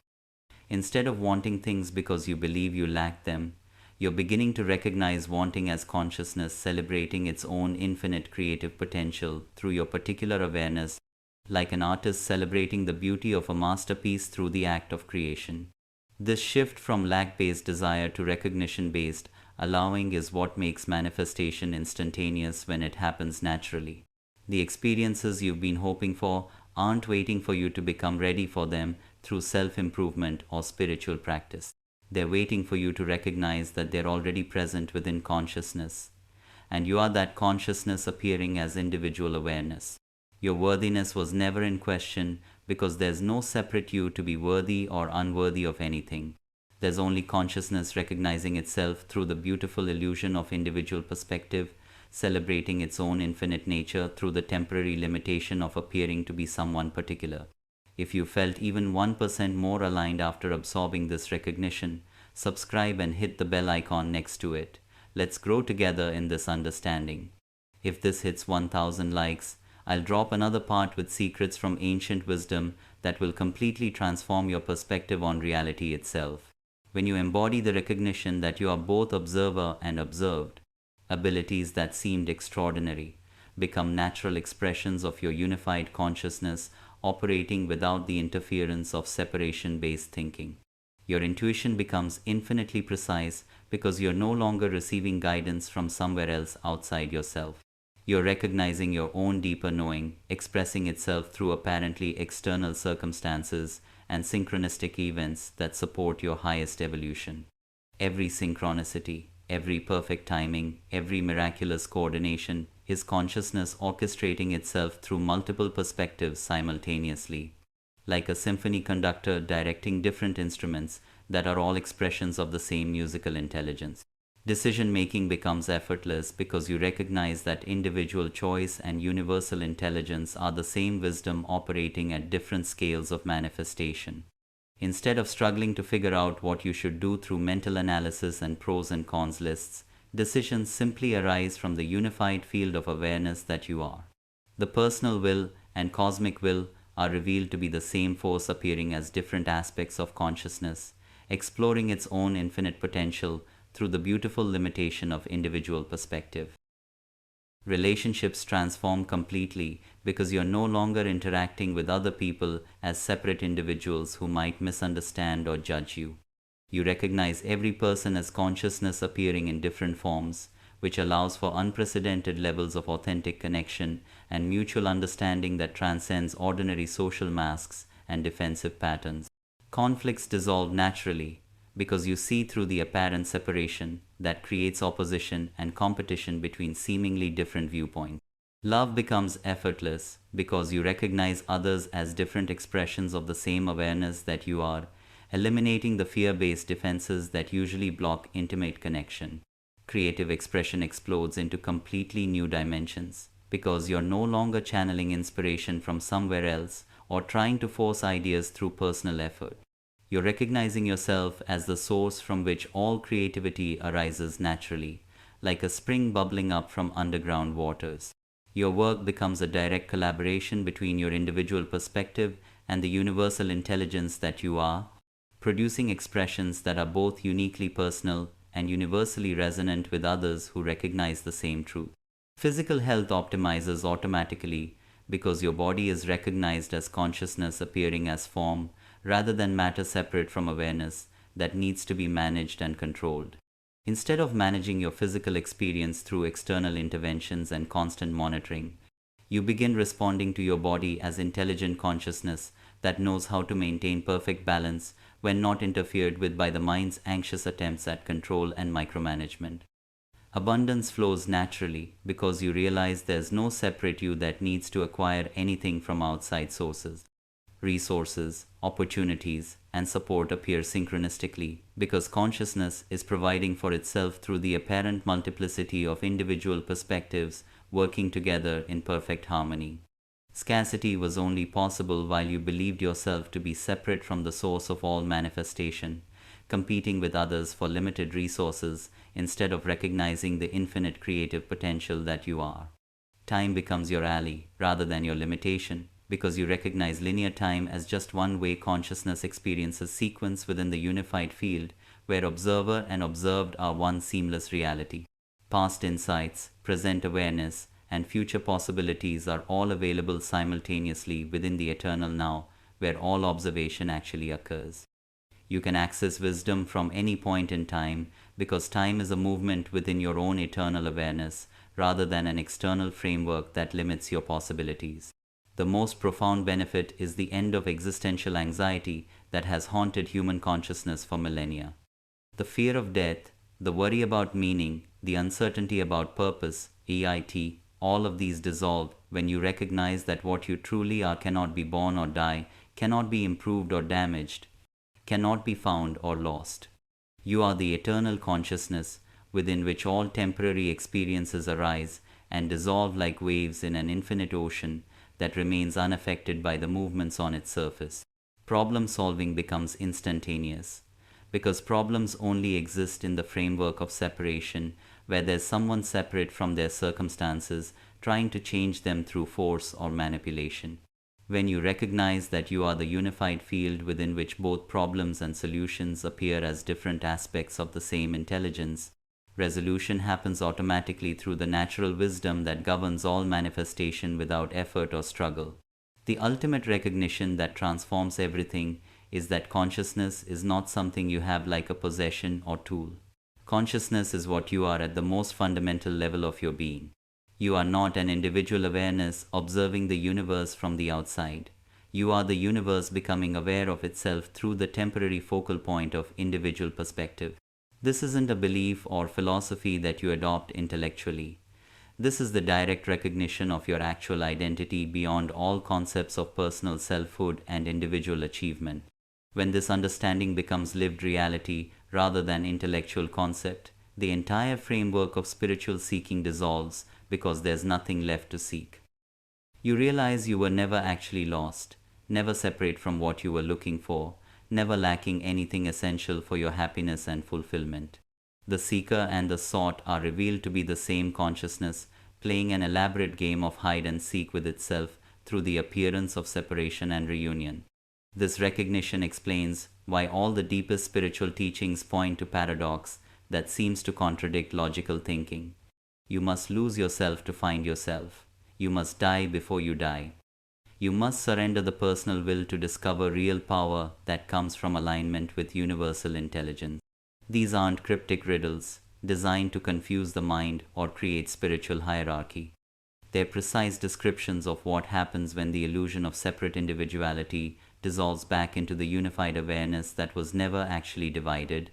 Instead of wanting things because you believe you lack them, you're beginning to recognize wanting as consciousness celebrating its own infinite creative potential through your particular awareness, like an artist celebrating the beauty of a masterpiece through the act of creation. This shift from lack-based desire to recognition-based allowing is what makes manifestation instantaneous when it happens naturally. The experiences you've been hoping for aren't waiting for you to become ready for them through self-improvement or spiritual practice. They're waiting for you to recognize that they're already present within consciousness, and you are that consciousness appearing as individual awareness. Your worthiness was never in question because there's no separate you to be worthy or unworthy of anything. There's only consciousness recognizing itself through the beautiful illusion of individual perspective, celebrating its own infinite nature through the temporary limitation of appearing to be someone particular. If you felt even 1% more aligned after absorbing this recognition, subscribe and hit the bell icon next to it. Let's grow together in this understanding. If this hits 1000 likes, I'll drop another part with secrets from ancient wisdom that will completely transform your perspective on reality itself. When you embody the recognition that you are both observer and observed, abilities that seemed extraordinary become natural expressions of your unified consciousness operating without the interference of separation based thinking. Your intuition becomes infinitely precise because you're no longer receiving guidance from somewhere else outside yourself. You're recognizing your own deeper knowing, expressing itself through apparently external circumstances and synchronistic events that support your highest evolution. Every synchronicity, every perfect timing, every miraculous coordination is consciousness orchestrating itself through multiple perspectives simultaneously, like a symphony conductor directing different instruments that are all expressions of the same musical intelligence. Decision making becomes effortless because you recognize that individual choice and universal intelligence are the same wisdom operating at different scales of manifestation. Instead of struggling to figure out what you should do through mental analysis and pros and cons lists, decisions simply arise from the unified field of awareness that you are. The personal will and cosmic will are revealed to be the same force appearing as different aspects of consciousness, exploring its own infinite potential through the beautiful limitation of individual perspective. Relationships transform completely because you're no longer interacting with other people as separate individuals who might misunderstand or judge you. You recognize every person as consciousness appearing in different forms, which allows for unprecedented levels of authentic connection and mutual understanding that transcends ordinary social masks and defensive patterns. Conflicts dissolve naturally because you see through the apparent separation that creates opposition and competition between seemingly different viewpoints. Love becomes effortless because you recognize others as different expressions of the same awareness that you are, eliminating the fear-based defenses that usually block intimate connection. Creative expression explodes into completely new dimensions because you're no longer channeling inspiration from somewhere else or trying to force ideas through personal effort. You're recognizing yourself as the source from which all creativity arises naturally, like a spring bubbling up from underground waters. Your work becomes a direct collaboration between your individual perspective and the universal intelligence that you are, producing expressions that are both uniquely personal and universally resonant with others who recognize the same truth. Physical health optimizes automatically because your body is recognized as consciousness appearing as form rather than matter separate from awareness that needs to be managed and controlled. Instead of managing your physical experience through external interventions and constant monitoring, you begin responding to your body as intelligent consciousness that knows how to maintain perfect balance when not interfered with by the mind's anxious attempts at control and micromanagement. Abundance flows naturally because you realize there's no separate you that needs to acquire anything from outside sources. Resources, opportunities, and support appear synchronistically because consciousness is providing for itself through the apparent multiplicity of individual perspectives working together in perfect harmony. Scarcity was only possible while you believed yourself to be separate from the source of all manifestation, competing with others for limited resources instead of recognizing the infinite creative potential that you are. Time becomes your ally rather than your limitation, because you recognize linear time as just one way consciousness experiences sequence within the unified field where observer and observed are one seamless reality. Past insights, present awareness, and future possibilities are all available simultaneously within the eternal now where all observation actually occurs. You can access wisdom from any point in time because time is a movement within your own eternal awareness rather than an external framework that limits your possibilities. The most profound benefit is the end of existential anxiety that has haunted human consciousness for millennia. The fear of death, the worry about meaning, the uncertainty about purpose, EIT, all of these dissolve when you recognize that what you truly are cannot be born or die, cannot be improved or damaged, cannot be found or lost. You are the eternal consciousness within which all temporary experiences arise and dissolve like waves in an infinite ocean that remains unaffected by the movements on its surface. Problem solving becomes instantaneous because problems only exist in the framework of separation where there's someone separate from their circumstances trying to change them through force or manipulation. When you recognize that you are the unified field within which both problems and solutions appear as different aspects of the same intelligence, resolution happens automatically through the natural wisdom that governs all manifestation without effort or struggle. The ultimate recognition that transforms everything is that consciousness is not something you have like a possession or tool. Consciousness is what you are at the most fundamental level of your being. You are not an individual awareness observing the universe from the outside. You are the universe becoming aware of itself through the temporary focal point of individual perspective. This isn't a belief or philosophy that you adopt intellectually. This is the direct recognition of your actual identity beyond all concepts of personal selfhood and individual achievement. When this understanding becomes lived reality rather than intellectual concept, the entire framework of spiritual seeking dissolves because there's nothing left to seek. You realize you were never actually lost, never separate from what you were looking for, never lacking anything essential for your happiness and fulfillment. The seeker and the sought are revealed to be the same consciousness, playing an elaborate game of hide and seek with itself through the appearance of separation and reunion. This recognition explains why all the deepest spiritual teachings point to paradox that seems to contradict logical thinking. You must lose yourself to find yourself. You must die before you die. You must surrender the personal will to discover real power that comes from alignment with universal intelligence. These aren't cryptic riddles designed to confuse the mind or create spiritual hierarchy. They're precise descriptions of what happens when the illusion of separate individuality dissolves back into the unified awareness that was never actually divided,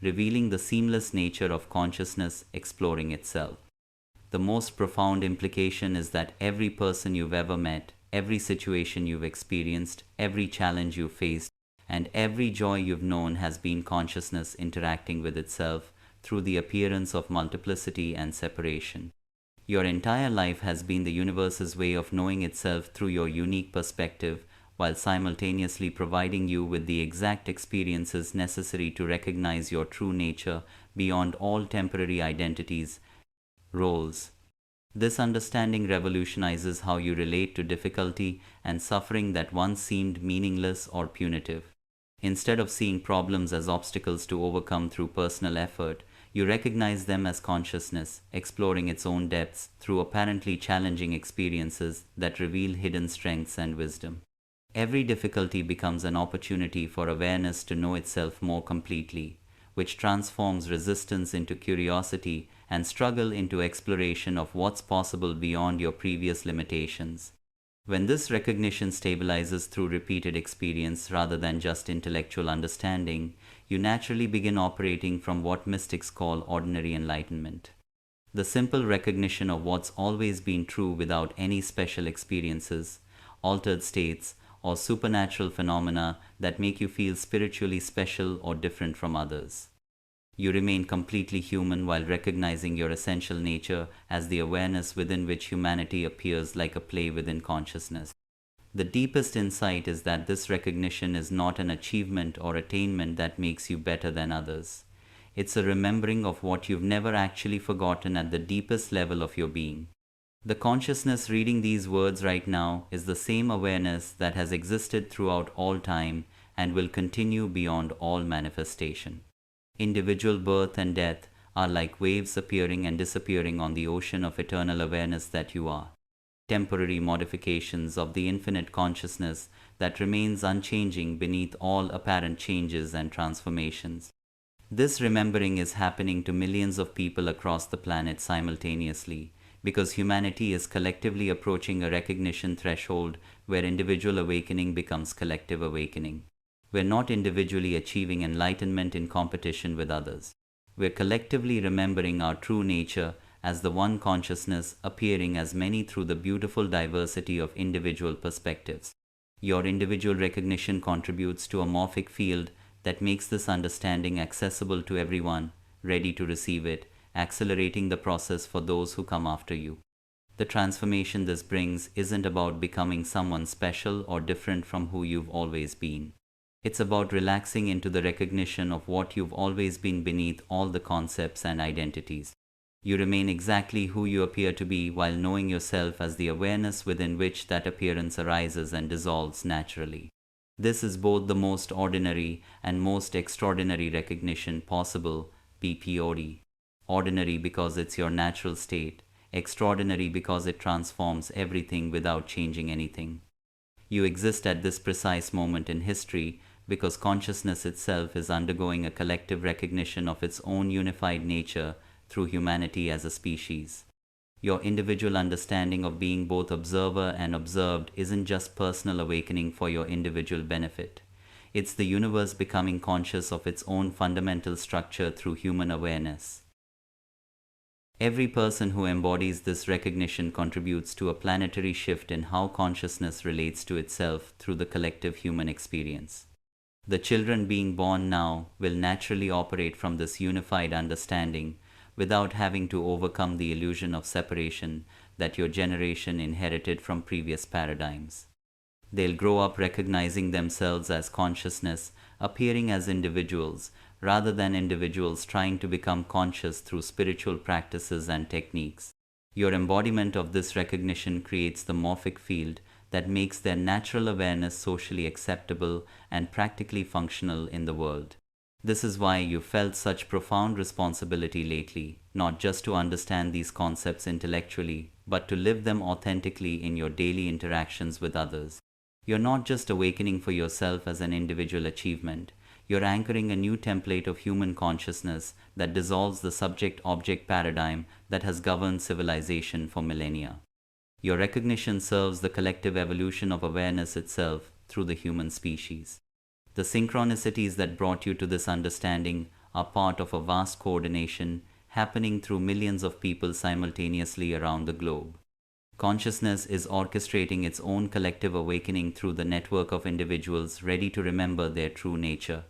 revealing the seamless nature of consciousness exploring itself. The most profound implication is that every person you've ever met, every situation you've experienced, every challenge you've faced, and every joy you've known has been consciousness interacting with itself through the appearance of multiplicity and separation. Your entire life has been the universe's way of knowing itself through your unique perspective, while simultaneously providing you with the exact experiences necessary to recognize your true nature beyond all temporary identities, roles. This understanding revolutionizes how you relate to difficulty and suffering that once seemed meaningless or punitive. Instead of seeing problems as obstacles to overcome through personal effort, you recognize them as consciousness, exploring its own depths through apparently challenging experiences that reveal hidden strengths and wisdom. Every difficulty becomes an opportunity for awareness to know itself more completely, which transforms resistance into curiosity and struggle into exploration of what's possible beyond your previous limitations. When this recognition stabilizes through repeated experience rather than just intellectual understanding, you naturally begin operating from what mystics call ordinary enlightenment. The simple recognition of what's always been true without any special experiences, altered states, or supernatural phenomena that make you feel spiritually special or different from others. You remain completely human while recognizing your essential nature as the awareness within which humanity appears like a play within consciousness. The deepest insight is that this recognition is not an achievement or attainment that makes you better than others. It's a remembering of what you've never actually forgotten at the deepest level of your being. The consciousness reading these words right now is the same awareness that has existed throughout all time and will continue beyond all manifestation. Individual birth and death are like waves appearing and disappearing on the ocean of eternal awareness that you are. Temporary modifications of the infinite consciousness that remains unchanging beneath all apparent changes and transformations. This remembering is happening to millions of people across the planet simultaneously, because humanity is collectively approaching a recognition threshold where individual awakening becomes collective awakening. We're not individually achieving enlightenment in competition with others. We're collectively remembering our true nature as the one consciousness appearing as many through the beautiful diversity of individual perspectives. Your individual recognition contributes to a morphic field that makes this understanding accessible to everyone, ready to receive it, accelerating the process for those who come after you. The transformation this brings isn't about becoming someone special or different from who you've always been. It's about relaxing into the recognition of what you've always been beneath all the concepts and identities. You remain exactly who you appear to be while knowing yourself as the awareness within which that appearance arises and dissolves naturally. This is both the most ordinary and most extraordinary recognition possible, BPOD. Ordinary because it's your natural state, extraordinary because it transforms everything without changing anything. You exist at this precise moment in history because consciousness itself is undergoing a collective recognition of its own unified nature through humanity as a species. Your individual understanding of being both observer and observed isn't just personal awakening for your individual benefit. It's the universe becoming conscious of its own fundamental structure through human awareness. Every person who embodies this recognition contributes to a planetary shift in how consciousness relates to itself through the collective human experience. The children being born now will naturally operate from this unified understanding without having to overcome the illusion of separation that your generation inherited from previous paradigms. They'll grow up recognizing themselves as consciousness, appearing as individuals, rather than individuals trying to become conscious through spiritual practices and techniques. Your embodiment of this recognition creates the morphic field that makes their natural awareness socially acceptable and practically functional in the world. This is why you felt such profound responsibility lately, not just to understand these concepts intellectually, but to live them authentically in your daily interactions with others. You're not just awakening for yourself as an individual achievement, you're anchoring a new template of human consciousness that dissolves the subject-object paradigm that has governed civilization for millennia. Your recognition serves the collective evolution of awareness itself through the human species. The synchronicities that brought you to this understanding are part of a vast coordination happening through millions of people simultaneously around the globe. Consciousness is orchestrating its own collective awakening through the network of individuals ready to remember their true nature.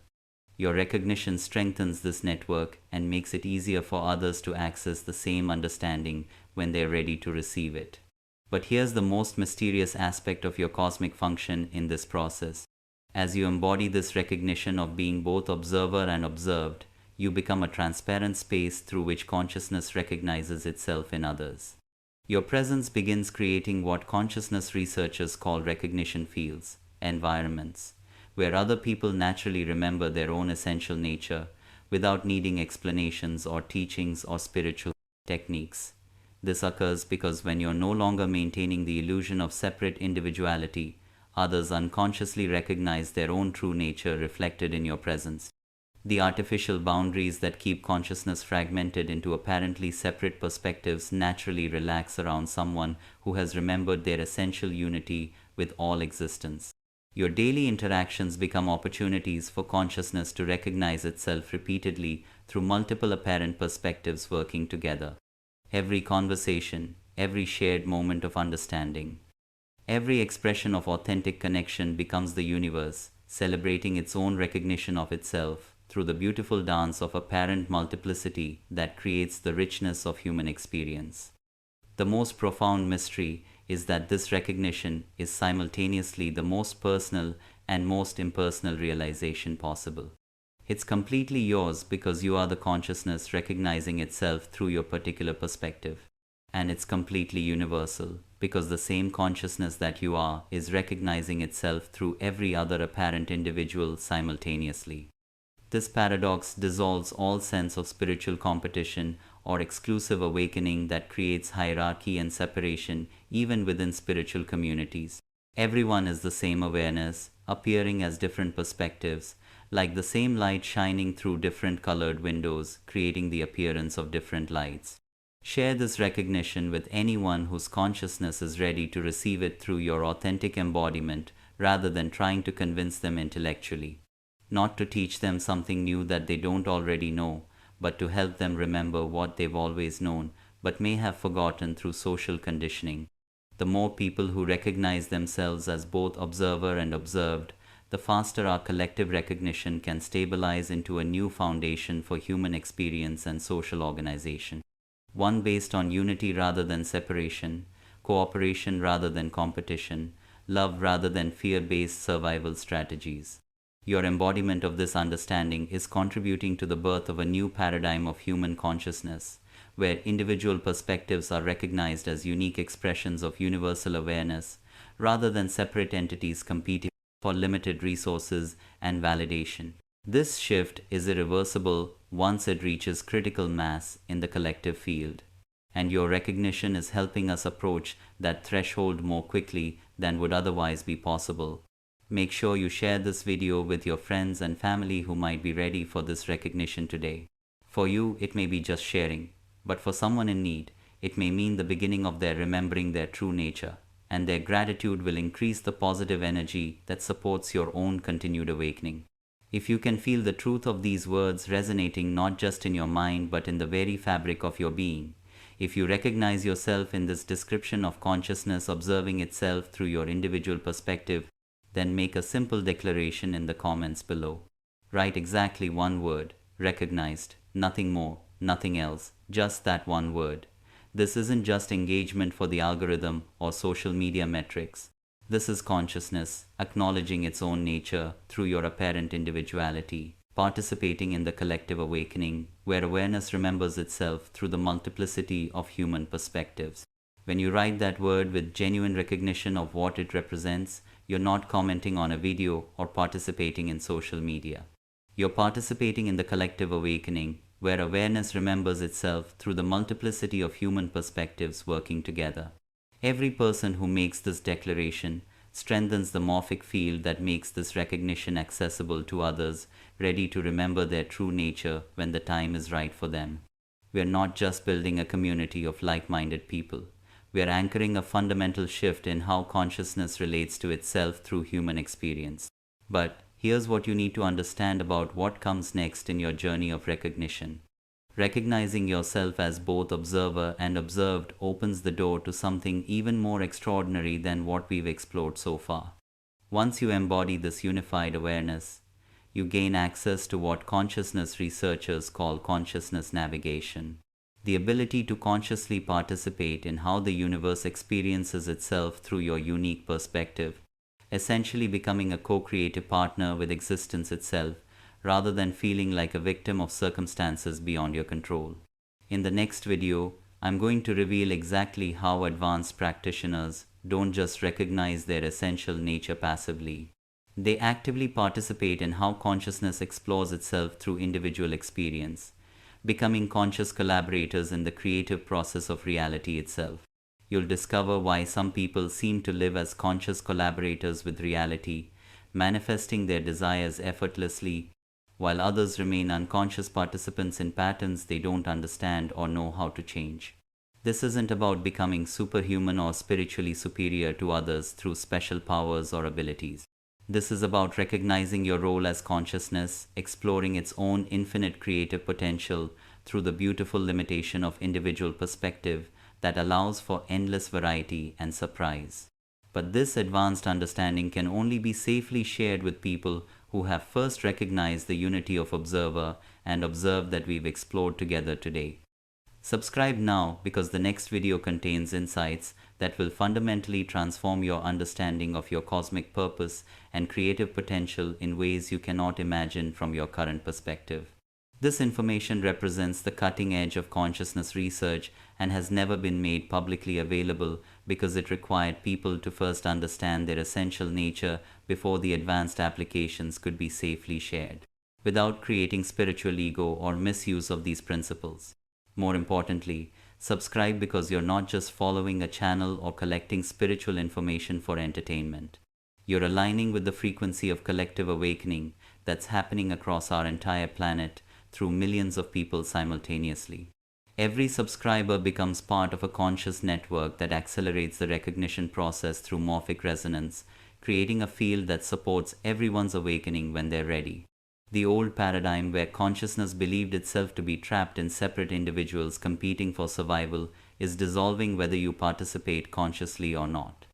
Your recognition strengthens this network and makes it easier for others to access the same understanding when they're ready to receive it. But here's the most mysterious aspect of your cosmic function in this process. As you embody this recognition of being both observer and observed, you become a transparent space through which consciousness recognizes itself in others. Your presence begins creating what consciousness researchers call recognition fields, environments, where other people naturally remember their own essential nature without needing explanations or teachings or spiritual techniques. This occurs because when you're no longer maintaining the illusion of separate individuality, others unconsciously recognize their own true nature reflected in your presence. The artificial boundaries that keep consciousness fragmented into apparently separate perspectives naturally relax around someone who has remembered their essential unity with all existence. Your daily interactions become opportunities for consciousness to recognize itself repeatedly through multiple apparent perspectives working together. Every conversation, every shared moment of understanding, every expression of authentic connection becomes the universe, celebrating its own recognition of itself through the beautiful dance of apparent multiplicity that creates the richness of human experience. The most profound mystery is that this recognition is simultaneously the most personal and most impersonal realization possible. It's completely yours because you are the consciousness recognizing itself through your particular perspective. And it's completely universal because the same consciousness that you are is recognizing itself through every other apparent individual simultaneously. This paradox dissolves all sense of spiritual competition or exclusive awakening that creates hierarchy and separation even within spiritual communities. Everyone is the same awareness, appearing as different perspectives, like the same light shining through different colored windows, creating the appearance of different lights. Share this recognition with anyone whose consciousness is ready to receive it through your authentic embodiment rather than trying to convince them intellectually. Not to teach them something new that they don't already know, but to help them remember what they've always known but may have forgotten through social conditioning. The more people who recognize themselves as both observer and observed, the faster our collective recognition can stabilize into a new foundation for human experience and social organization. One based on unity rather than separation, cooperation rather than competition, love rather than fear-based survival strategies. Your embodiment of this understanding is contributing to the birth of a new paradigm of human consciousness, where individual perspectives are recognized as unique expressions of universal awareness rather than separate entities competing for limited resources and validation. This shift is irreversible once it reaches critical mass in the collective field, and your recognition is helping us approach that threshold more quickly than would otherwise be possible. Make sure you share this video with your friends and family who might be ready for this recognition today. For you, it may be just sharing, but for someone in need, it may mean the beginning of their remembering their true nature, and their gratitude will increase the positive energy that supports your own continued awakening. If you can feel the truth of these words resonating not just in your mind but in the very fabric of your being, if you recognize yourself in this description of consciousness observing itself through your individual perspective, then make a simple declaration in the comments below. Write exactly one word, recognized, nothing more, nothing else, just that one word. This isn't just engagement for the algorithm or social media metrics. This is consciousness, acknowledging its own nature through your apparent individuality, participating in the collective awakening, where awareness remembers itself through the multiplicity of human perspectives. When you write that word with genuine recognition of what it represents, you're not commenting on a video or participating in social media. You're participating in the collective awakening, where awareness remembers itself through the multiplicity of human perspectives working together. Every person who makes this declaration strengthens the morphic field that makes this recognition accessible to others, ready to remember their true nature when the time is right for them. We're not just building a community of like-minded people. We're anchoring a fundamental shift in how consciousness relates to itself through human experience. But here's what you need to understand about what comes next in your journey of recognition. Recognizing yourself as both observer and observed opens the door to something even more extraordinary than what we've explored so far. Once you embody this unified awareness, you gain access to what consciousness researchers call consciousness navigation. The ability to consciously participate in how the universe experiences itself through your unique perspective, essentially becoming a co-creative partner with existence itself, rather than feeling like a victim of circumstances beyond your control. In the next video, I'm going to reveal exactly how advanced practitioners don't just recognize their essential nature passively. They actively participate in how consciousness explores itself through individual experience, becoming conscious collaborators in the creative process of reality itself. You'll discover why some people seem to live as conscious collaborators with reality, manifesting their desires effortlessly, while others remain unconscious participants in patterns they don't understand or know how to change. This isn't about becoming superhuman or spiritually superior to others through special powers or abilities. This is about recognizing your role as consciousness, exploring its own infinite creative potential through the beautiful limitation of individual perspective that allows for endless variety and surprise. But this advanced understanding can only be safely shared with people who have first recognized the unity of observer and observed that we've explored together today. Subscribe now, because the next video contains insights that will fundamentally transform your understanding of your cosmic purpose and creative potential in ways you cannot imagine from your current perspective. This information represents the cutting edge of consciousness research and has never been made publicly available because it required people to first understand their essential nature before the advanced applications could be safely shared, without creating spiritual ego or misuse of these principles. More importantly, subscribe because you're not just following a channel or collecting spiritual information for entertainment. You're aligning with the frequency of collective awakening that's happening across our entire planet through millions of people simultaneously. Every subscriber becomes part of a conscious network that accelerates the recognition process through morphic resonance, creating a field that supports everyone's awakening when they're ready. The old paradigm where consciousness believed itself to be trapped in separate individuals competing for survival is dissolving whether you participate consciously or not.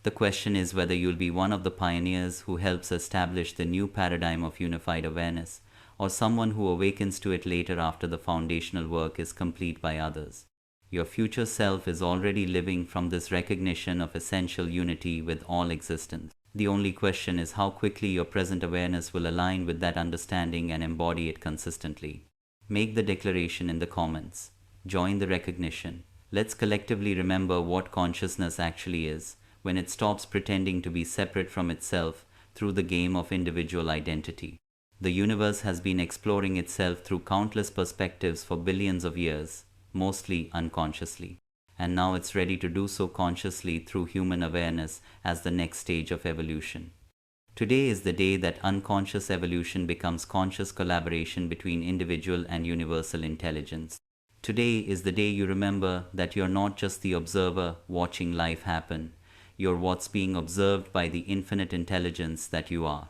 The question is whether you'll be one of the pioneers who helps establish the new paradigm of unified awareness, or someone who awakens to it later after the foundational work is complete by others. Your future self is already living from this recognition of essential unity with all existence. The only question is how quickly your present awareness will align with that understanding and embody it consistently. Make the declaration in the comments. Join the recognition. Let's collectively remember what consciousness actually is, when it stops pretending to be separate from itself through the game of individual identity. The universe has been exploring itself through countless perspectives for billions of years, mostly unconsciously. And now it's ready to do so consciously through human awareness as the next stage of evolution. Today is the day that unconscious evolution becomes conscious collaboration between individual and universal intelligence. Today is the day you remember that you're not just the observer watching life happen, you're what's being observed by the infinite intelligence that you are.